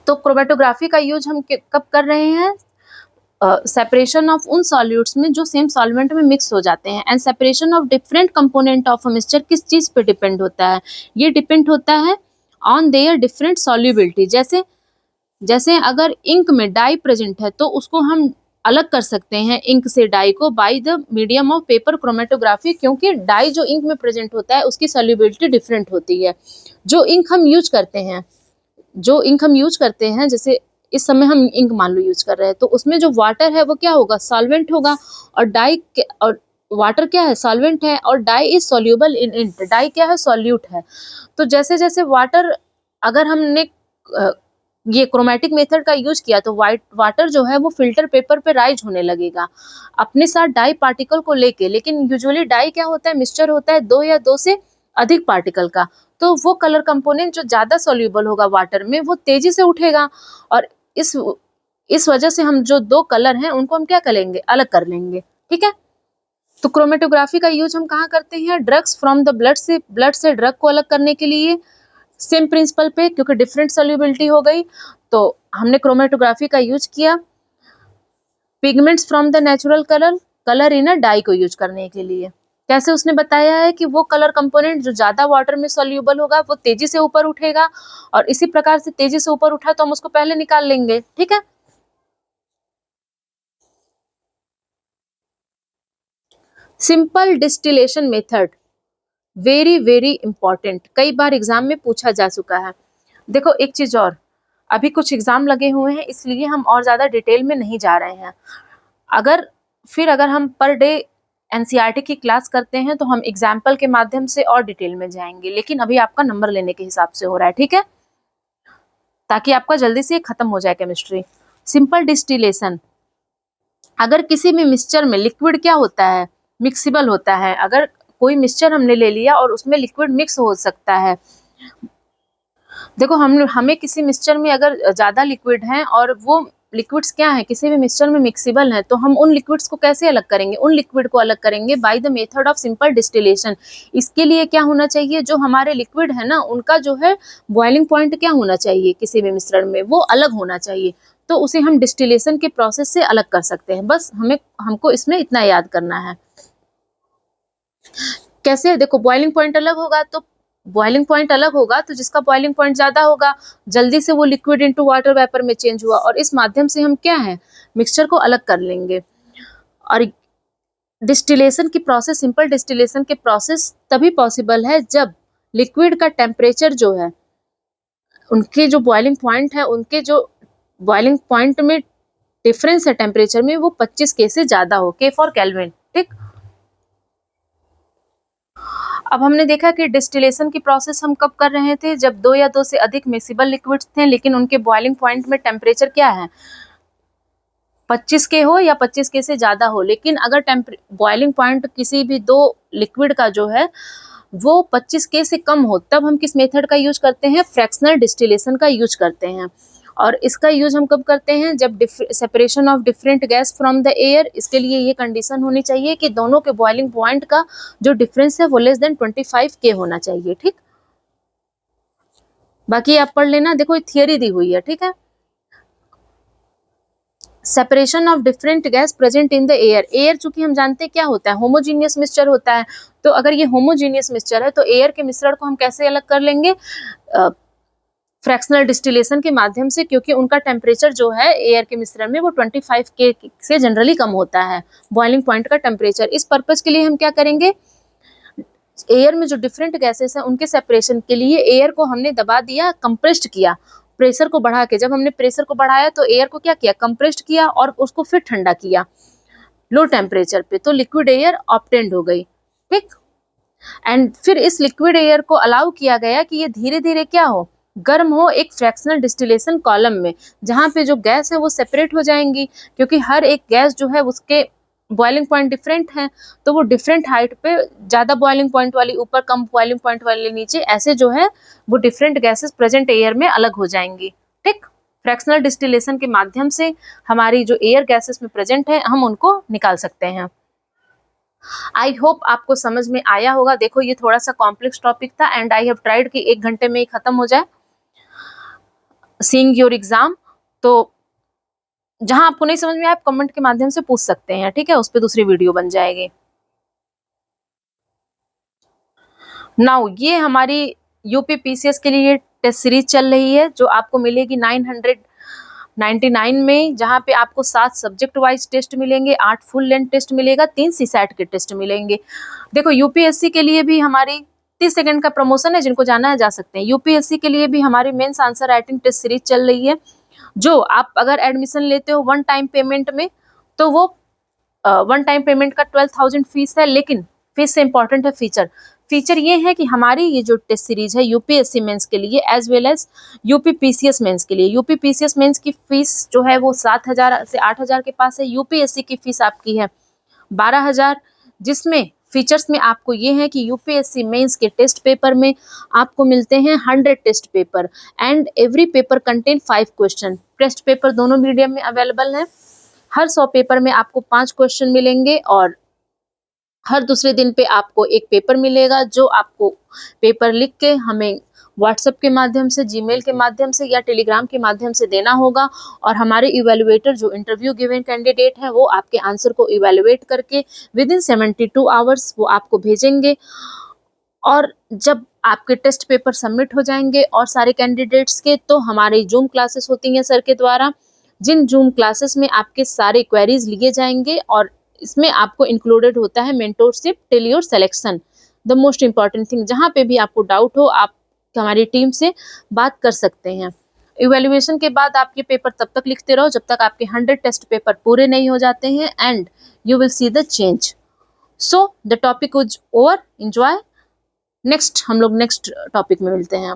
तो क्रोमेटोग्राफी का यूज हम कब कर रहे हैं, सेपरेशन ऑफ उन सॉल्यूट्स में जो सेम सॉल्वेंट में मिक्स हो जाते हैं। And separation of different component of a mixture किस चीज पे डिपेंड होता है, ये डिपेंड होता है ऑन देयर डिफरेंट सॉल्युबिलिटी। जैसे जैसे अगर इंक में डाई प्रेजेंट है तो उसको हम अलग कर सकते हैं इंक से डाई को by the medium of paper chromatography, क्योंकि डाई जो इंक में प्रेजेंट होता है उसकी सॉल्युबिलिटी डिफरेंट होती है। जो इंक हम यूज करते हैं, जो इंक हम यूज करते हैं, जैसे इस समय हम इंक मान लो यूज कर रहे हैं, तो उसमें जो वाटर है वो क्या होगा, सॉल्वेंट होगा। और और वाटर क्या है, सॉल्वेंट है, और dye is soluble in ink, dye क्या है, सॉल्यूट है। तो जैसे जैसे वाटर, अगर हमने ये क्रोमेटिक मेथड का यूज किया तो वाटर जो है वो फिल्टर पेपर पे राइज होने लगेगा अपने साथ डाई पार्टिकल को लेके। लेकिन यूजुअली डाई क्या होता है, मिक्सचर होता है दो या दो से अधिक पार्टिकल का। तो वो कलर कंपोनेंट जो ज्यादा सॉल्यूबल होगा वाटर में, वो तेजी से उठेगा। और इस वजह से हम जो दो कलर हैं उनको हम क्या करेंगे, अलग कर लेंगे। ठीक है। तो क्रोमेटोग्राफी का यूज हम कहाँ करते हैं, ड्रग्स फ्रॉम द ब्लड से ड्रग को अलग करने के लिए। सेम प्रिंसिपल पे, क्योंकि डिफरेंट सॉल्युबिलिटी हो गई तो हमने क्रोमेटोग्राफी का यूज किया। Pigments from the natural colour in a dye को यूज करने के लिए। कैसे, उसने बताया है कि वो कलर कंपोनेंट जो ज्यादा वाटर में सॉल्युबल होगा वो तेजी से ऊपर उठेगा, और इसी प्रकार से तेजी से ऊपर उठा तो हम उसको पहले निकाल लेंगे। ठीक है। Simple distillation method, very very important, कई बार एग्जाम में पूछा जा चुका है। देखो एक चीज और, अभी कुछ एग्जाम लगे हुए हैं इसलिए हम और ज्यादा डिटेल में नहीं जा रहे हैं। अगर अगर हम पर डे एनसीईआरटी की क्लास करते हैं तो हम एग्जाम्पल के माध्यम से और डिटेल में जाएंगे, लेकिन अभी आपका नंबर लेने के हिसाब से हो रहा है। ठीक है, ताकि आपका जल्दी से खत्म हो जाए केमिस्ट्री। सिंपल डिस्टिलेशन, अगर किसी भी मिक्सचर में लिक्विड क्या होता है, मिक्सिबल होता है। अगर कोई मिक्सचर हमने ले लिया और उसमें लिक्विड मिक्स हो सकता है। देखो हमें किसी मिक्सचर में अगर ज्यादा लिक्विड है और वो लिक्विड्स क्या है, किसी भी मिक्सचर में मिक्सिबल है, तो हम उन लिक्विड्स को कैसे अलग करेंगे, उन लिक्विड को अलग करेंगे by the method of simple distillation. इसके लिए क्या होना चाहिए, जो हमारे लिक्विड है ना उनका जो है बॉइलिंग पॉइंट क्या होना चाहिए, किसी भी मिश्रण में वो अलग होना चाहिए। तो उसे हम डिस्टिलेशन के प्रोसेस से अलग कर सकते हैं। बस हमको इसमें इतना याद करना है। कैसे, देखो बॉइलिंग पॉइंट अलग होगा तो जिसका बॉइलिंग पॉइंट ज्यादा होगा, जल्दी से वो लिक्विड इनटू वाटर वेपर में चेंज हुआ, और इस माध्यम से हम क्या है, मिक्सचर को अलग कर लेंगे। और डिस्टिलेशन की प्रोसेस, सिंपल डिस्टिलेशन के प्रोसेस तभी पॉसिबल है जब लिक्विड का टेम्परेचर जो है, उनके जो बॉइलिंग पॉइंट है, उनके जो बॉइलिंग पॉइंट में डिफरेंस है टेम्परेचर में, वो 25 के से ज्यादा हो, के फॉर केल्विन। ठीक। अब हमने देखा कि डिस्टिलेशन की प्रोसेस हम कब कर रहे थे, जब दो या दो से अधिक मिक्सिबल लिक्विड्स थे, लेकिन उनके बॉइलिंग पॉइंट में टेम्परेचर क्या है, 25 के हो या 25 के से ज्यादा हो। लेकिन अगर बॉइलिंग पॉइंट किसी भी दो लिक्विड का जो है वो 25 के से कम हो, तब हम किस मेथड का यूज करते हैं, फ्रैक्शनल डिस्टिलेशन का यूज करते हैं। और इसका यूज हम कब करते हैं, जब separation of different gas from the air. इसके लिए ये कंडीशन होनी चाहिए कि दोनों के बॉइलिंग पॉइंट का जो डिफरेंस है वो लेस देन 25 के होना चाहिए। ठीक, बाकी आप पढ़ लेना, देखो थियरी दी हुई है। ठीक है। Separation of different gas present in the air, air चूंकि हम जानते हैं क्या होता है, होमोजीनियस मिक्सचर होता है। तो अगर ये होमोजीनियस मिक्सचर है तो एयर के मिश्रण को हम कैसे अलग कर लेंगे, फ्रैक्शनल डिस्टिलेशन के माध्यम से, क्योंकि उनका टेम्परेचर जो है एयर के मिश्रण में वो 25 के से जनरली कम होता है, बॉइलिंग पॉइंट का टेम्परेचर। इस पर्पज के लिए हम क्या करेंगे, एयर में जो डिफरेंट गैसेस हैं उनके सेपरेशन के लिए एयर को हमने दबा दिया, कंप्रेस्ड किया, प्रेशर को बढ़ा के। जब हमने प्रेशर को बढ़ाया तो एयर को क्या किया, कंप्रेस्ड किया, और उसको फिर ठंडा किया लो टेम्परेचर पे, तो लिक्विड एयर ऑब्टेन्ड हो गई। ठीक। एंड फिर इस लिक्विड एयर को अलाउ किया गया कि ये धीरे धीरे क्या हो, गर्म हो एक फ्रैक्शनल डिस्टिलेशन कॉलम में, जहां पे जो गैस है वो सेपरेट हो जाएंगी, क्योंकि हर एक गैस जो है उसके बॉइलिंग पॉइंट डिफरेंट है, तो वो डिफरेंट हाइट पे, ज्यादा बॉइलिंग पॉइंट वाली ऊपर, कम बॉइलिंग पॉइंट वाली नीचे, ऐसे जो है वो डिफरेंट गैसेस प्रेजेंट एयर में अलग हो जाएंगी। ठीक। फ्रैक्शनल डिस्टिलेशन के माध्यम से हमारी जो एयर गैसेस में प्रेजेंट है हम उनको निकाल सकते हैं। आई होप आपको समझ में आया होगा। देखो ये थोड़ा सा कॉम्प्लेक्स टॉपिक था एंड आई हैव ट्राइड कि 1 घंटे में ही खत्म हो जाए। सीइंग योर एग्जाम, तो जहां आपको नहीं समझ में आए आप कमेंट के माध्यम से पूछ सकते हैं। ठीक है, उस पर दूसरी वीडियो बन जाएगी। नाउ ये हमारी यूपी पीसीएस के लिए टेस्ट सीरीज चल रही है, जो आपको मिलेगी 999 में, जहाँ पे आपको 7 सब्जेक्ट वाइज टेस्ट मिलेंगे, 8 फुल लेंथ टेस्ट मिलेगा, 3 सीसैट के टेस्ट मिलेंगे। देखो यूपीएससी के लिए भी हमारी 30 सेकंड का प्रमोशन है, जिनको जाना है जा सकते हैं। यूपीएससी के लिए भी हमारी mains answer writing test series चल रही है, जो आप अगर एडमिशन लेते हो वन टाइम पेमेंट में, तो वो वन टाइम पेमेंट का 12,000 फीस है, लेकिन फीस से इंपॉर्टेंट है फीचर। फीचर ये है कि हमारी ये जो टेस्ट सीरीज है यूपीएससी मेंस के लिए as well as UP PCS mains के लिए, यूपी पीसीएस मेंस की फीस जो है वो 7,000 से 8,000 के पास है। यूपीएससी की फीस आपकी है 12,000, जिसमें फीचर्स में आपको ये है कि यूपीएससी मेंस के टेस्ट पेपर में आपको मिलते हैं 100 test paper and every paper contain 5 question. Test paper दोनों मीडियम में अवेलेबल है। हर 100 पेपर में आपको 5 क्वेश्चन मिलेंगे और हर दूसरे दिन पे आपको एक पेपर मिलेगा, जो आपको पेपर लिख के हमें व्हाट्सएप के माध्यम से, जीमेल के माध्यम से या टेलीग्राम के माध्यम से देना होगा। और हमारे इवेलुएटर जो इंटरव्यू गिवन कैंडिडेट हैं वो आपके आंसर को इवेलुएट करके विद इन 72 आवर्स वो आपको भेजेंगे। और जब आपके टेस्ट पेपर सबमिट हो जाएंगे और सारे कैंडिडेट्स के, तो हमारी जूम क्लासेस होती हैं सर के द्वारा, जिन जूम क्लासेस में आपके सारे क्वेरीज लिए जाएंगे और इसमें आपको इंक्लूडेड होता है mentorship till your selection. The most important thing, जहाँ पे भी आपको डाउट हो आप हमारी टीम से बात कर सकते हैं। इवेल्युएशन के बाद आप ये पेपर तब तक लिखते रहो जब तक आपके 100 टेस्ट पेपर पूरे नहीं हो जाते हैं and you will see the change. So the topic is over, enjoy. Next हम लोग नेक्स्ट टॉपिक में मिलते हैं।